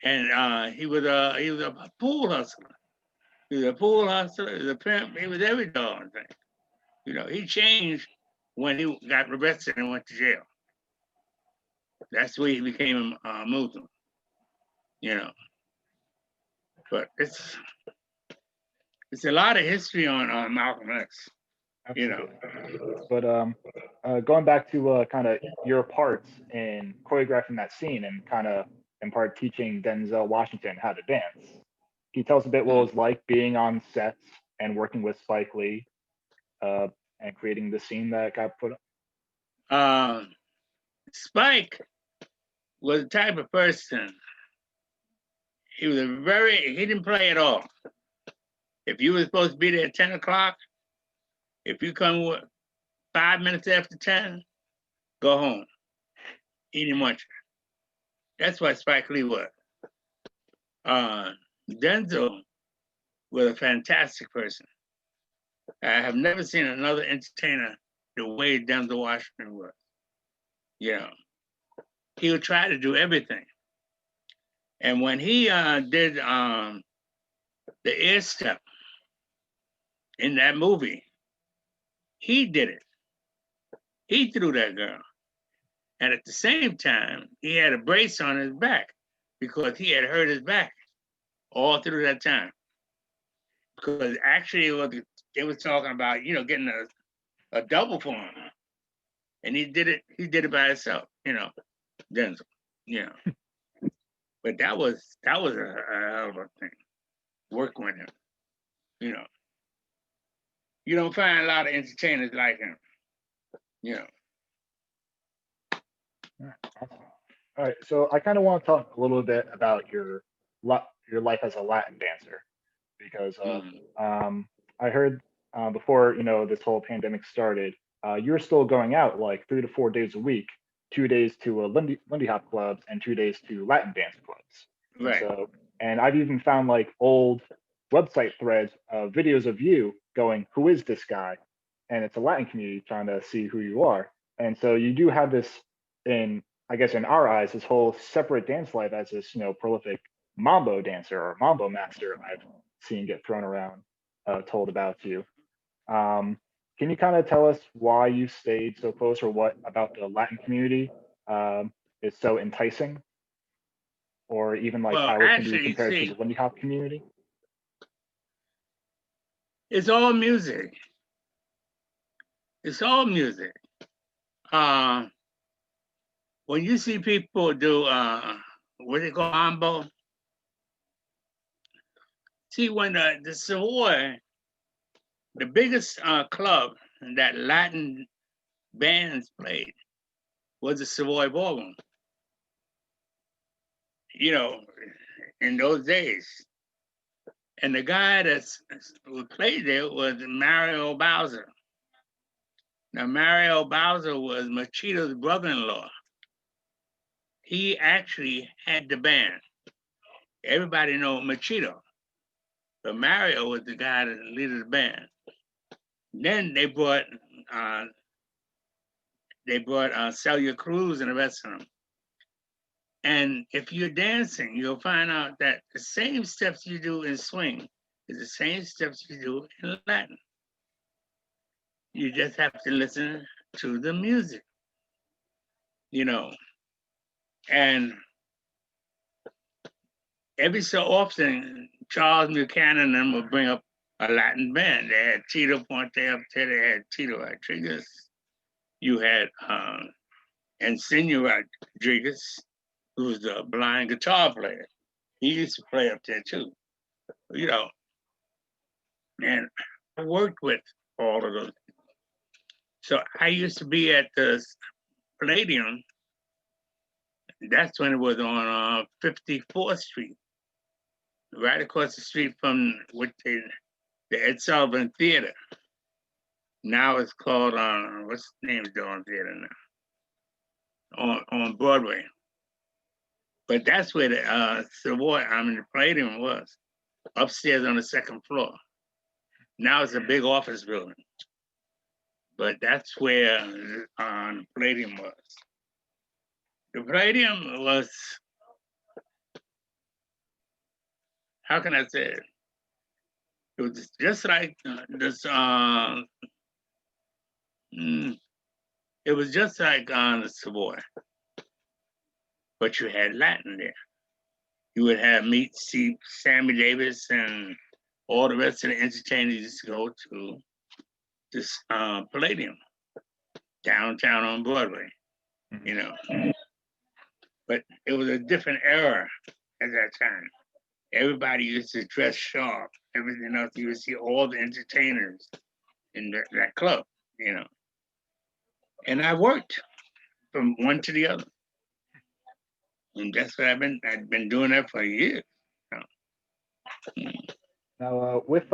and he was a pool hustler. He was a pool hustler, he was a pimp, he was every dog thing. You know, he changed when he got arrested and went to jail. That's where he became a Muslim, you know. But it's a lot of history on Malcolm X, you know. But going back to kind of your parts in choreographing that scene and kind of in part teaching Denzel Washington how to dance. Can you tell us a bit what it was like being on sets and working with Spike Lee and creating the scene that got put up? Spike was the type of person, he didn't play at all. If you were supposed to be there at 10 o'clock, if you come 5 minutes after 10, go home. He didn't want you. That's what Spike Lee was. Denzel was a fantastic person. I have never seen another entertainer the way Denzel Washington was. You know, he would try to do everything. And when he did the air step in that movie, he did it. He threw that girl. And at the same time, he had a brace on his back because he had hurt his back all through that time. Because actually, they was talking about, you know, getting a double for him. And he did it by himself, you know, Denzel, you know. But that was a hell of a thing, working with him, you know. You don't find a lot of entertainers like him, you know. Awesome. All right, so I kind of want to talk a little bit about your life as a Latin dancer, because I heard before, you know, this whole pandemic started, you were still going out like 3 to 4 days a week, 2 days to Lindy Hop clubs and 2 days to Latin dance clubs. Right. And I've even found like old website threads of videos of you going, "Who is this guy?" And it's a Latin community trying to see who you are. And so you do have this, in I guess in our eyes, this whole separate dance life as this, you know, prolific mambo dancer or mambo master I've seen get thrown around, told about you. Can you kind of tell us why you stayed so close, or what about the Latin community is so enticing, or even like Well, how it can be actually, compared see, to the Lindy Hop community? it's all music. It's all music. When you see people do what they call mambo, see when the Savoy, the biggest club that Latin bands played was the Savoy Ballroom. You know, in those days. And the guy who played there was Mario Bowser. Now, Mario Bowser was Machito's brother-in-law. He actually had the band. Everybody know Machito. But Mario was the guy that leaded the band. Then they brought Celia Cruz and the rest of them. And if you're dancing, you'll find out that the same steps you do in swing is the same steps you do in Latin. You just have to listen to the music, you know. And every so often, Charles Buchanan and them would bring up a Latin band. They had Tito Ponte up there, they had Tito Rodriguez. You had Ensenio Rodriguez, who was the blind guitar player. He used to play up there too, you know. And I worked with all of those. So I used to be at the Palladium. That's when it was on 54th Street, right across the street from the Ed Sullivan Theater. Now it's called what's the name of the Dawn Theater now? On Broadway. But that's where the Savoy, the Palladium was, upstairs on the second floor. Now it's a big office building. But that's where the Palladium was. The Palladium was, how can I say it? It was just like this, it was just like the Savoy, but you had Latin there. You would have see Sammy Davis and all the rest of the entertainers used to go to this Palladium downtown on Broadway, you know. But it was a different era at that time. Everybody used to dress sharp. Everything else, you would see all the entertainers in that club, you know. And I worked from one to the other. And that's what I've been doing that for years. Now, with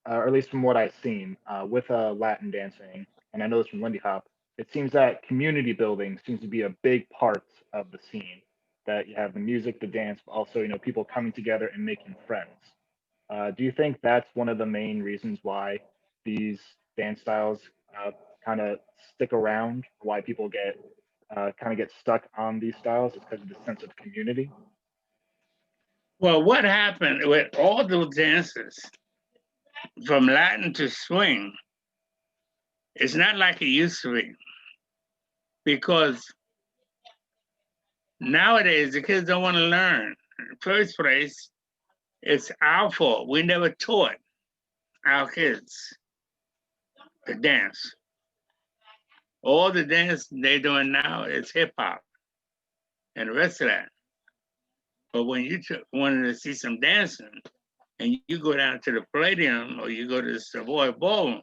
or at least from what I've seen, with Latin dancing, and I know this from Lindy Hop, it seems that community building seems to be a big part of the scene. That you have the music, the dance, but also people coming together and making friends. Do you think that's one of the main reasons why these dance styles kind of stick around? Why people get stuck on these styles is because of the sense of community? Well, what happened with all those dances, from Latin to swing, it's not like it used to be. Because nowadays, the kids don't want to learn. In the first place, it's our fault. We never taught our kids to dance. All the dance they're doing now is hip hop and the rest of that. But when you wanted to see some dancing and you go down to the Palladium or you go to the Savoy Ballroom,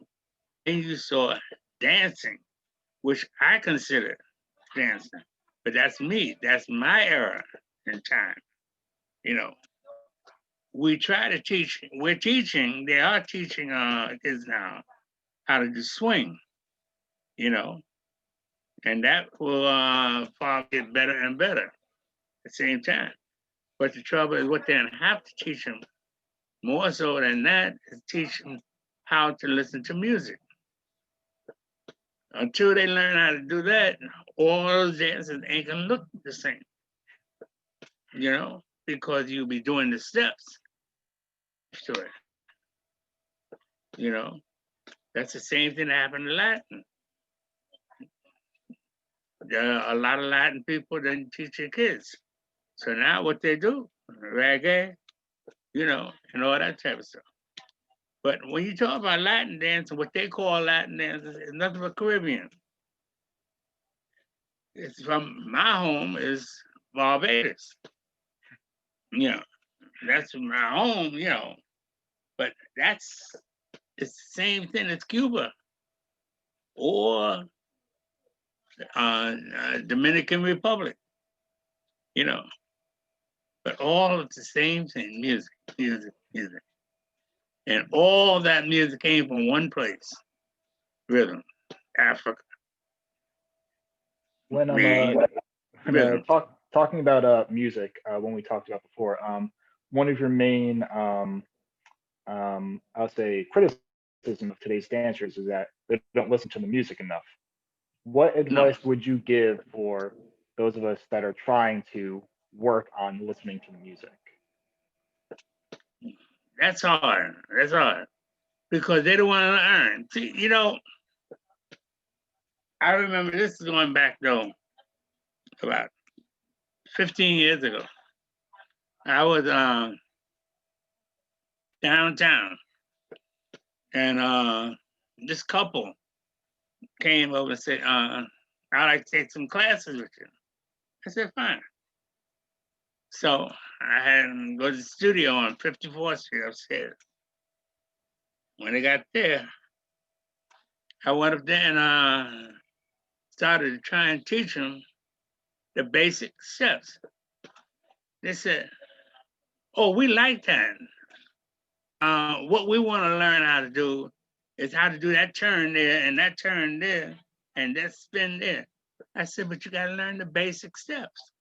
and you saw dancing, which I consider dancing. But that's me. That's my era in time. We try to teach. We're teaching. They are teaching kids now how to do swing. And that will probably get better and better at the same time. But the trouble is, what they have to teach them more so than that is teach them how to listen to music. Until they learn how to do that, all those dances ain't gonna look the same. Because you'll be doing the steps to it. That's the same thing that happened in Latin. A lot of Latin people didn't teach their kids. So now what they do, reggae, and all that type of stuff. But when you talk about Latin dance, what they call Latin dance is nothing but Caribbean. It's from my home is Barbados. That's my home, but it's the same thing as Cuba or Dominican Republic, but all it's the same thing, music. And all that music came from one place, rhythm, Africa. When I'm talking about music, when we talked about before, one of your main, I'll say, criticism of today's dancers is that they don't listen to the music enough. What advice would you give for those of us that are trying to work on listening to the music? That's hard. Because they don't want to learn. See, I remember this is going back though about 15 years ago. I was downtown and this couple came over and said, I'd like to take some classes with you. I said, fine. So I had them go to the studio on 54th Street upstairs. When they got there, I went up there and started to try and teach them the basic steps. They said, "Oh, we like that. What we want to learn how to do is how to do that turn there and that turn there and that spin there." I said, "But you got to learn the basic steps."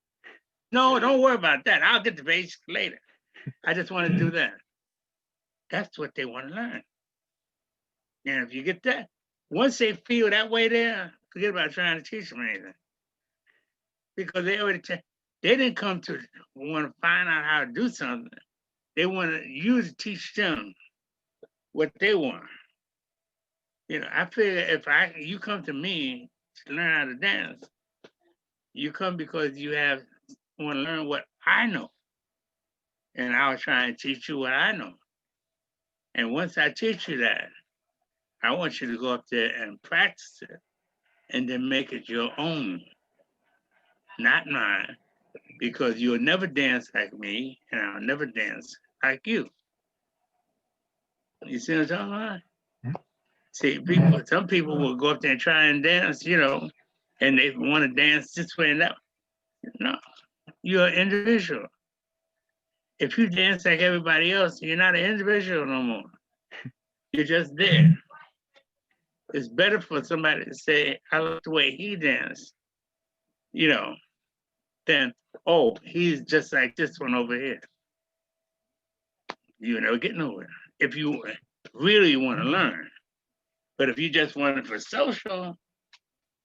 "No, don't worry about that. I'll get the basics later. I just want to do that." That's what they want to learn. And if you get that, once they feel that way there, forget about trying to teach them anything. Because they already, they didn't come to want to find out how to do something. They want you to teach them what they want. You know, I figure if you come to me to learn how to dance, you come because you want to learn what I know. And I'll try and teach you what I know. And once I teach you that, I want you to go up there and practice it and then make it your own, not mine, because you'll never dance like me and I'll never dance like you. You see what I'm talking about? See, some people will go up there and try and dance, you know, and they want to dance this way and that way. No, you're an individual. If you dance like everybody else, you're not an individual no more. You're just there. It's better for somebody to say, "I like the way he danced," you know, than, "Oh, he's just like this one over here." You never get nowhere if you really want to learn. But if you just want it for social,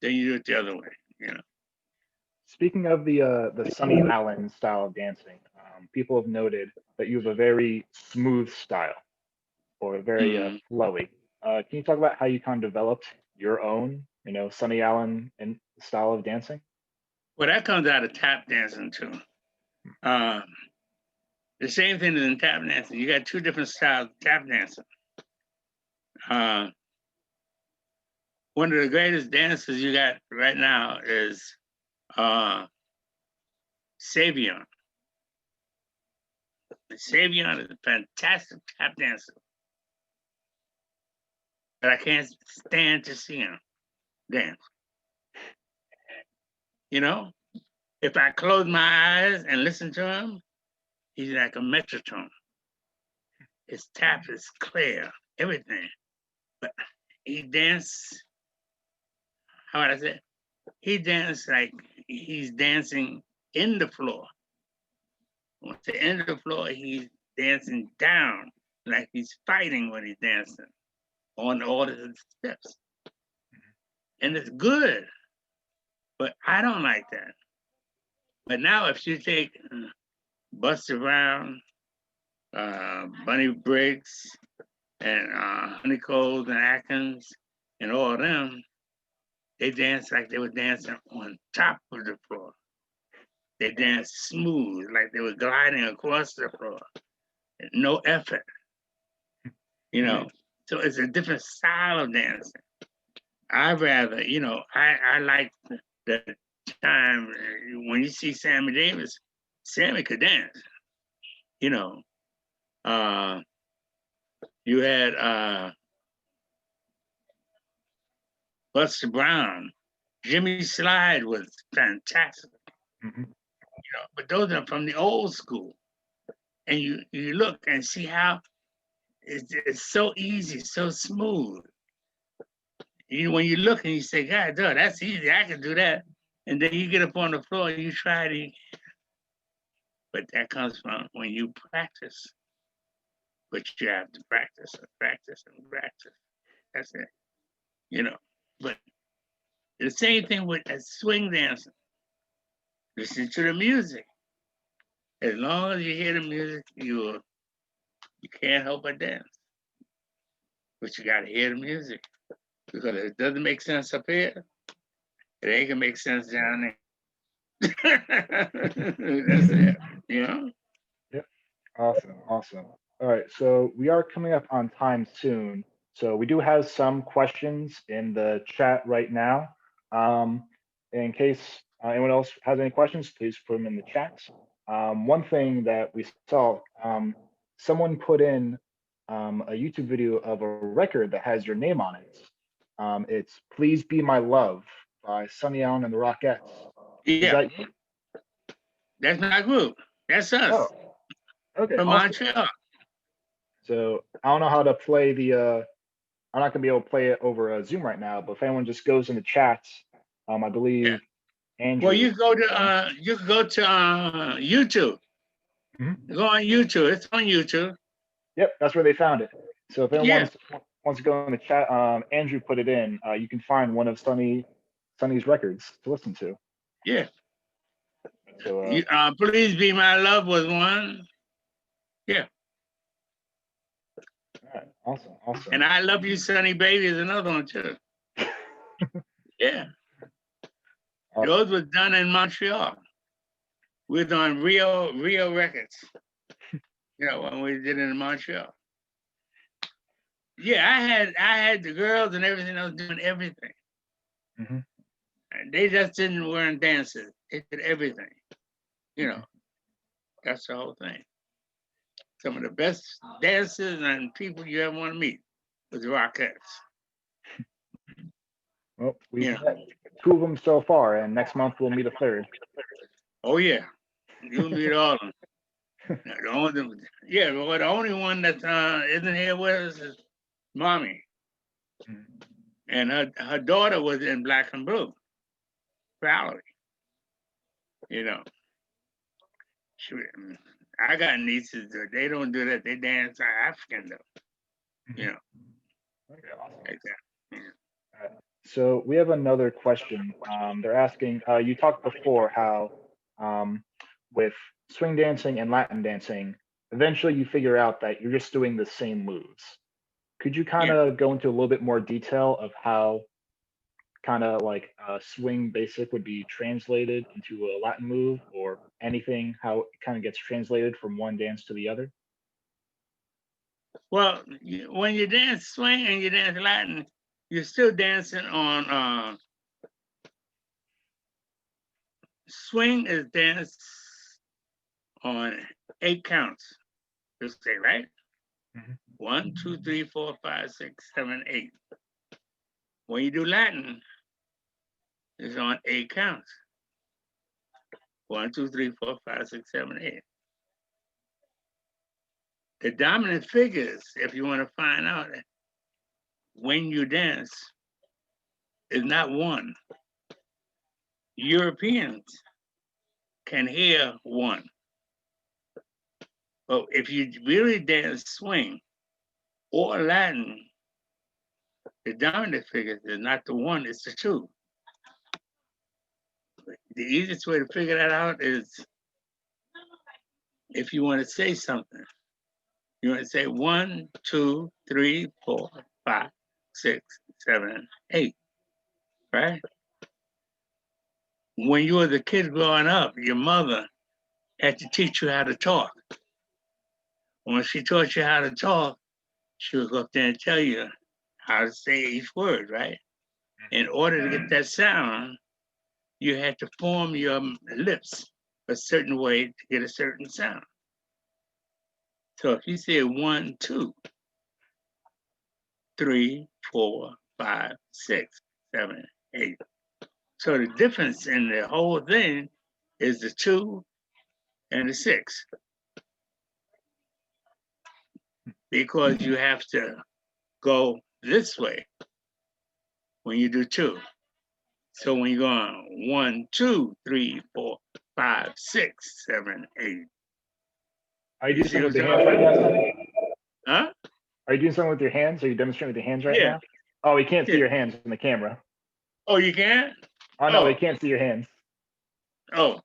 then you do it the other way, you know. Speaking of the Sonny Allen style of dancing, people have noted that you have a very smooth style, or very flowy. Can you talk about how you kind of developed your own, you know, Sonny Allen style of dancing? Well, that comes out of tap dancing too. The same thing as in tap dancing. You got two different styles of tap dancing. One of the greatest dancers you got right now is Savoy. Savoy is a fantastic tap dancer, but I can't stand to see him dance. You know, if I close my eyes and listen to him, he's like a metronome. His tap is clear, everything. But he dances, how would I say? He dances like he's dancing in the floor. Once the end of the floor, he's dancing down like he's fighting when he's dancing on all the steps. And it's good, but I don't like that. But now if you take Buster Brown, Bunny Briggs, and Honeycombs and Atkins, and all of them, they dance like they were dancing on top of the floor. They dance smooth, like they were gliding across the floor. No effort, you know. So it's a different style of dancing. I rather, you know, I like the time when you see Sammy Davis, Sammy could dance, you know. You had Buster Brown, Jimmy Slide was fantastic. Mm-hmm. You know, but those are from the old school. And you look and see how it's so easy, so smooth. When you look and you say, "God, duh, that's easy, I can do that." And then you get up on the floor and you try it. But that comes from when you practice. But you have to practice and practice and practice. That's it. You know, but the same thing with swing dancing. Listen to the music. As long as you hear the music, you can't help but dance. But you gotta hear the music. Because if it doesn't make sense up here, it ain't gonna make sense down there. That's it, you know? Yep. Awesome. Awesome. All right. So we are coming up on time soon. So we do have some questions in the chat right now. In case anyone else has any questions, please put them in the chats. One thing that we saw, someone put in a YouTube video of a record that has your name on it. It's "Please Be My Love" by Sonny Allen and the Rockettes. Is Yeah, that you? that's my group. That's us Oh, okay, from awesome. Montreal. So I don't know how to play the. I'm not gonna be able to play it over Zoom right now, but if anyone just goes in the chats, I Yeah. believe Andrew. Well, you go to YouTube. Mhm. Go on YouTube. It's on YouTube. Yep, that's where they found it. So if anyone Yeah. wants to go in the chat, Andrew put it in. You can find one of Sonny's records to listen to. Yeah. So Please Be My Love was one. Yeah. all right, awesome. And I Love You, Sonny Baby is another one too. Yeah. Awesome. Those were done in Montreal. We were on Rio Records. When we did it in Montreal. Yeah, I had the girls and everything. I was doing everything. Mm-hmm. And they just didn't weren't dancers. They did everything. That's the whole thing. Some of the best dancers and people you ever want to meet was the Rockettes. Well, we've met 2 of them so far, and next month we'll meet a 3rd. Oh yeah, you'll meet all of them. The only one that isn't here with us is Mommy. And her daughter was in Black and Blue. Valerie. I got nieces, they don't do that. They dance African though. Okay, awesome. Like that. Yeah. So we have another question. They're asking, you talked before how with swing dancing and Latin dancing, eventually you figure out that you're just doing the same moves. Could you kind of go into a little bit more detail of how kind of like swing basic would be translated into a Latin move, or anything, how it kind of gets translated from one dance to the other? Well, when you dance swing and you dance Latin, you're still dancing on swing is danced on 8 counts. You say, right? Mhm. 1, 2, 3, 4, 5, 6, 7, 8. When you do Latin, it's on 8 counts. 1, 2, 3, 4, 5, 6, 7, 8. The dominant figures, if you want to find out when you dance, is not 1. Europeans can hear 1. But if you really dance swing or Latin, the dominant figure is not the 1, it's the 2. The easiest way to figure that out is if you want to say something. You want to say 1, 2, 3, 4, 5, 6, 7, 8, right? When you were the kid growing up, your mother had to teach you how to talk. When she taught you how to talk, she would go up there and tell you how to say each word, right? In order to get that sound, you had to form your lips a certain way to get a certain sound. So if you say 1, 2, 3, 4, 5, 6, 7, 8. So the difference in the whole thing is the 2 and the 6. Because you have to go this way when you do 2. So when you go on 1, 2, 3, 4, 5, 6, 7, 8. Are you doing something with your hands right now, Sonny? Huh? Are you doing something with your hands? Are you demonstrating with your hands right Yeah. now? Oh, we can't see your hands in the camera. Oh, you can't? Oh no, we can't see your hands. Oh,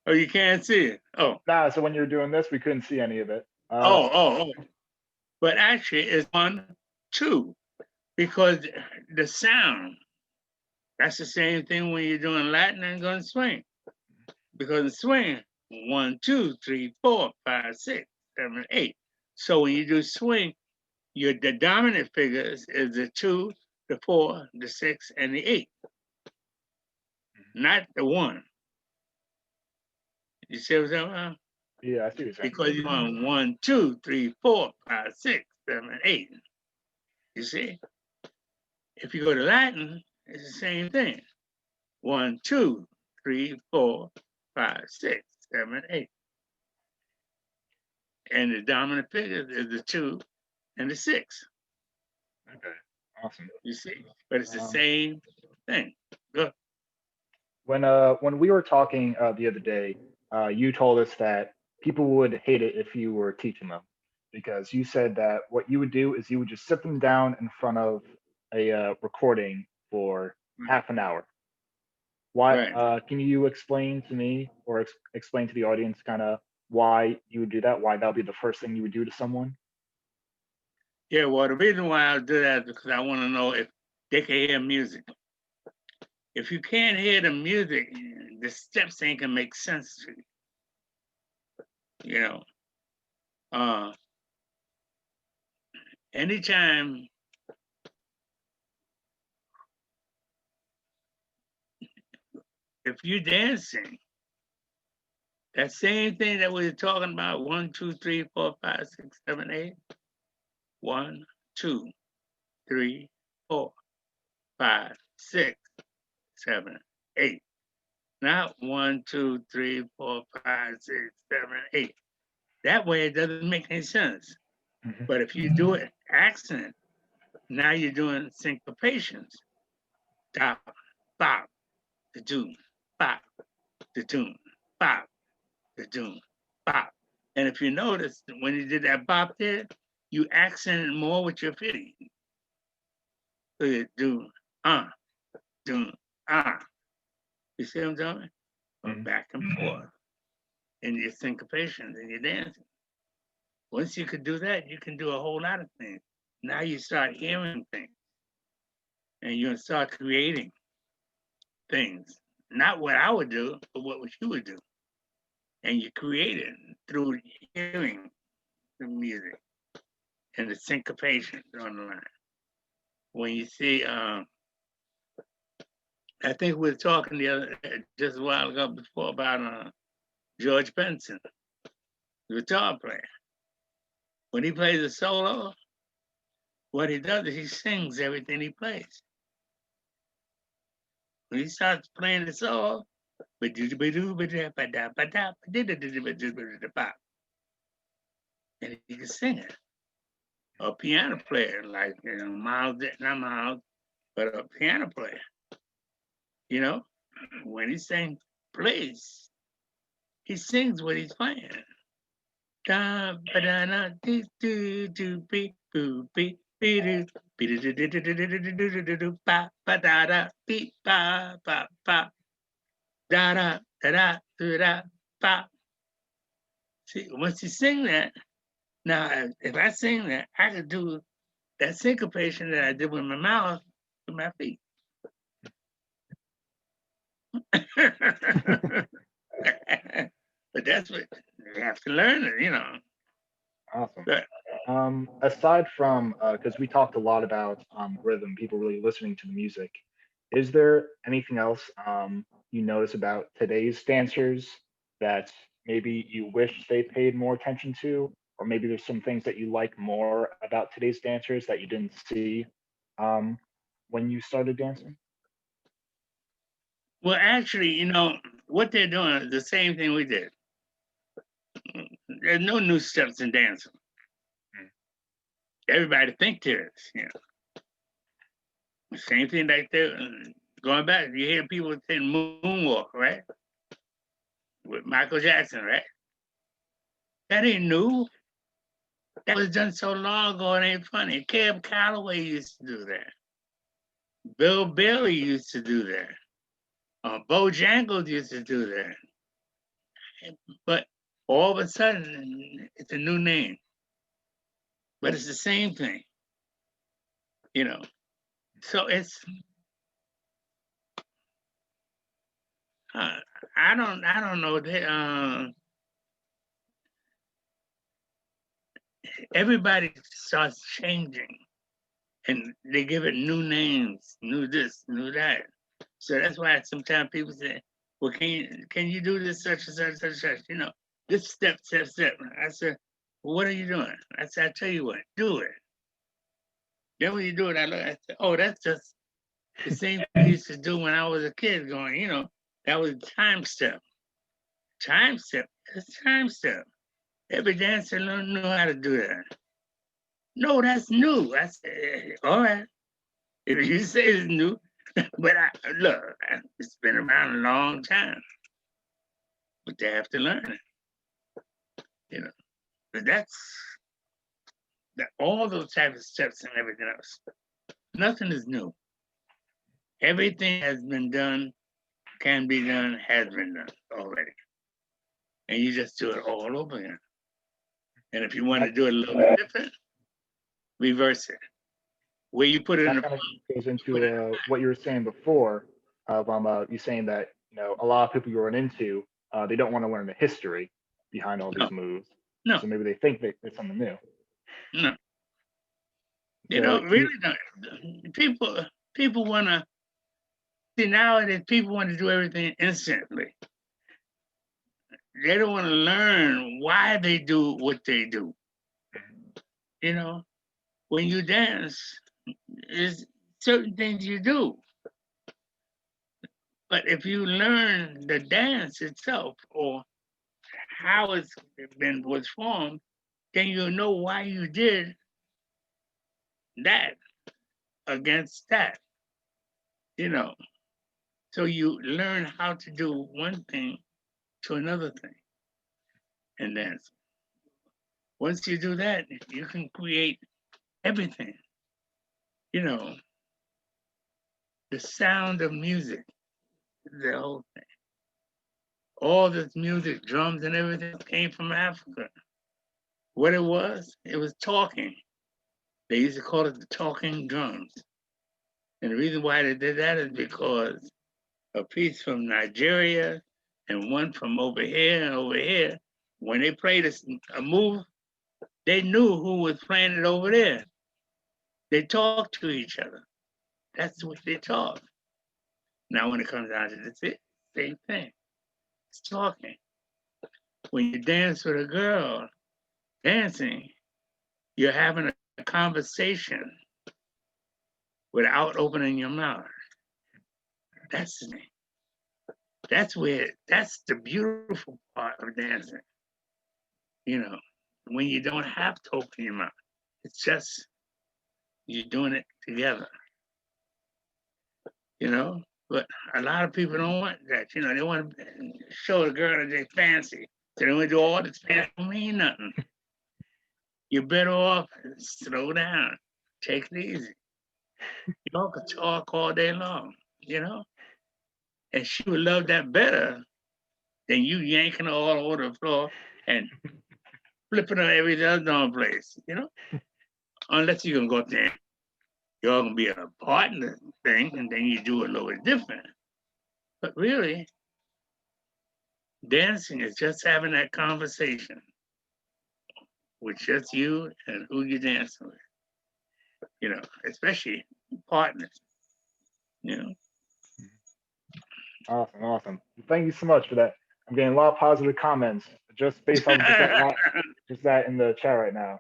you can't see it. Oh. Nah, so when you were doing this, we couldn't see any of it. Oh. But actually, it's 1, 2, because the sound, that's the same thing when you're doing Latin and going to swing. Because in swing, 1, 2, 3, 4, 5, 6, 7, 8. So when you do swing, the dominant figures is the 2, the 4, the 6, and the 8. Not the 1. You see what I'm talking about? Yeah, I see what you're saying. Because you're on 1, 2, 3, 4, 5, 6, 7, 8. You see? If you go to Latin, it's the same thing. 1, 2, 3, 4, 5, 6, 7, 8. And the dominant figure is the 2 and the 6. Okay, awesome. You see? But it's the Um, same thing. Good. When we were talking the other day, you told us that people would hate it if you were teaching them, because you said that what you would do is you would just sit them down in front of a recording for half an hour. Why? Right. Can you explain to me or explain to the audience kind of why you would do that? Why that would be the first thing you would do to someone? Yeah, well, the reason why I do that is because I want to know if they can hear music. If you can't hear the music, the steps ain't gonna make sense to you. You know, anytime if you're dancing, that same thing that we were talking about, 1, 2, 3, 4, 5, 6, 7, 8. 1, 2, 3, 4, 5, 6, 7, 8. Not 1, 2, 3, 4, 5, 6, 7, 8. That way it doesn't make any sense. Mhm. But if you do it accent, now you're doing syncopations. Dop, bop, the doom, bop, the doom, bop, the doom, bop. And if you notice, when you did that bop there, you accented more with your feet. So you do, do, You see what I'm doing? Going back and forth in your syncopations and your dancing. Once you could do that, you can do a whole lot of things. Now you start hearing things and you start creating things. Not what I would do, but what you would do. And you create it through hearing the music and the syncopation on the line. When you see, I think we were talking just a while ago before about George Benson, the guitar player. When he plays a solo, what he does is he sings everything he plays. When he starts playing the solo, and he can sing it. A piano player, like Miles, not Miles, but a piano player. When he plays, he sings what he's playing. See, once you sing that, now if I sing that, I could do that syncopation that I did with my mouth with my feet. But that's what you have to learn it, Awesome. But, Aside from, because we talked a lot about rhythm, people really listening to the music, is there anything else you notice about today's dancers that maybe you wish they paid more attention to? Or maybe there's some things that you like more about today's dancers that you didn't see um, when you started dancing? well, actually, what they're doing is the same thing we did. There's no new steps in dancing. Everybody think there is, The same thing like they're going back. You hear people saying moonwalk, right? With Michael Jackson, right? That ain't new. That was done so long ago, it ain't funny. Cab Calloway used to do that. Bill Bailey used to do that. Bojangles used to do that. But all of a sudden, it's a new name. But it's the same thing, So it's, I don't know. Everybody starts changing, and they give it new names, new this, new that. So that's why sometimes people say, "Well, can you do this such and such and such?" This step. I said, "Well, what are you doing?" I said, "I tell you what, do it." Then when you do it, I look, I say, oh, that's just the same thing I used to do when I was a kid going, that was time step. Time step, it's time step. Every dancer knew how to do that. No, that's new. I said, all right. If you say it's new, but look, it's been around a long time. But they have to learn it, But that's all those type of steps and everything else. Nothing is new. Everything has been done, can be done, has been done already. And you just do it all over again. And if you want to do it a little bit different, reverse it. Where you put it in That kind of goes into what you were saying before of you saying that a lot of people you run into they don't want to learn the history behind all these moves. No. So maybe they think that it's something new. No. So Really don't. People want to see nowadays. People want to do everything instantly. They don't want to learn why they do what they do. When you dance, there's certain things you do. But if you learn the dance itself or how was formed, then you'll know why you did that against that. So you learn how to do one thing to another thing. And then once you do that, you can create everything. The sound of music, the whole thing. All this music, drums and everything came from Africa. What it was talking. They used to call it the talking drums. And the reason why they did that is because a piece from Nigeria and one from over here and over here, when they played a move, they knew who was playing it over there. They talked to each other. That's what they talk. Now, when it comes down to this, same thing. It's talking. When you dance with a girl, dancing, you're having a conversation without opening your mouth. That's the thing. That's the beautiful part of dancing. When you don't have to open your mouth. It's just you're doing it together. But a lot of people don't want that. They want to show the girl that they fancy. So they want to do all this fancy, don't mean nothing. You're better off slow down, take it easy. Y'all can talk all day long, And she would love that better than you yanking her all over the floor and flipping her every other place, Unless you're gonna go up there, you're gonna be a partner thing, and then you do it a little bit different. But really, dancing is just having that conversation with just you and who you're dancing with. Especially partners. Awesome. Thank you so much for that. I'm getting a lot of positive comments just based on just that in the chat right now.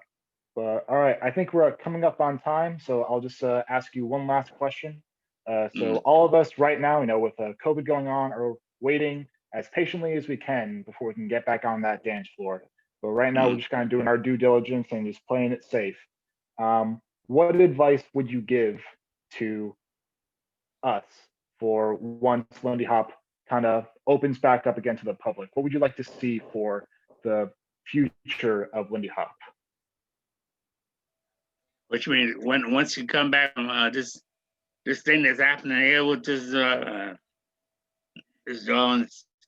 But all right, I think we're coming up on time, so I'll just ask you one last question. So all of us right now, with COVID going on, are waiting as patiently as we can before we can get back on that dance floor. But right now, we're just kind of doing our due diligence and just playing it safe. What advice would you give to us for once Lindy Hop kind of opens back up again to the public? What would you like to see for the future of Lindy Hop? Which means once you come back from this thing that's happening here with this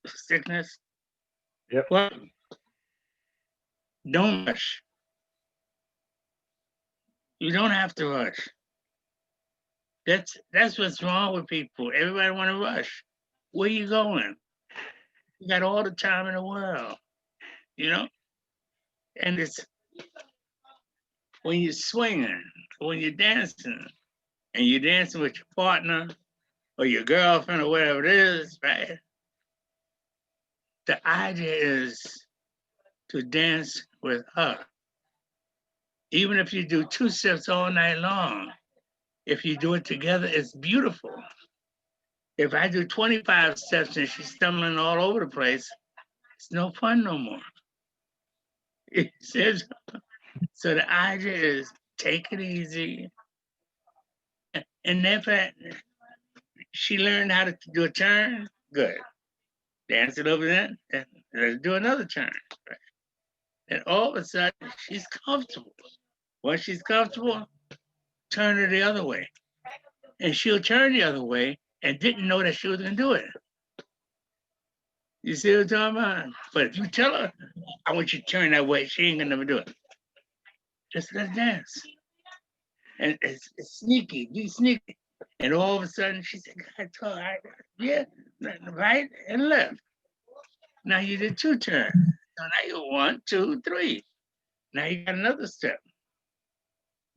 sickness. Yep. Well, don't rush. You don't have to rush. That's what's wrong with people. Everybody want to rush. Where you going? You got all the time in the world, And it's when you're swinging, when you're dancing, and you're dancing with your partner or your girlfriend or whatever it is, right? The idea is to dance with her. Even if you do 2 steps all night long, if you do it together, it's beautiful. If I do 25 steps and she's stumbling all over the place, it's no fun no more. It says, so the idea is take it easy. And if she learned how to do a turn, good. Dance it over there, and let's do another turn. And all of a sudden, she's comfortable. Once she's comfortable, turn her the other way. And she'll turn the other way and didn't know that she was gonna do it. You see what I'm talking about? But if you tell her, I want you to turn that way, she ain't gonna never do it. Just let her dance. And it's sneaky, be sneaky. And all of a sudden, she said, God, yeah, right and left. Now you did 2 turns. So now you 1, 2, 3. Now you got another step.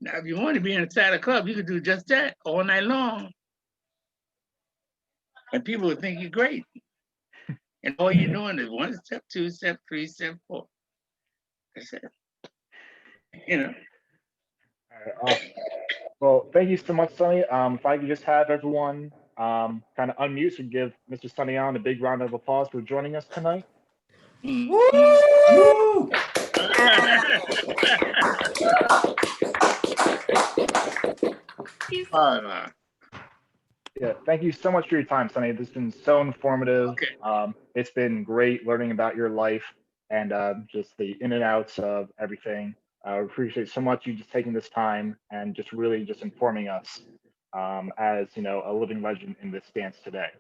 Now, if you want to be inside a club, you could do just that all night long. And people would think you're great. And all you're doing is 1 step, 2 step, 3 step, 4. That's it. You know. All right, awesome. Well, thank you so much, Sonny. If I could just have everyone kind of unmute and give Mr. Sonny Allen a big round of applause for joining us tonight. Woo! Yeah, thank you so much for your time, Sonny. This has been so informative. Okay. It's been great learning about your life and just the in and outs of everything. I appreciate so much you just taking this time and just really just informing us as a living legend in this dance today.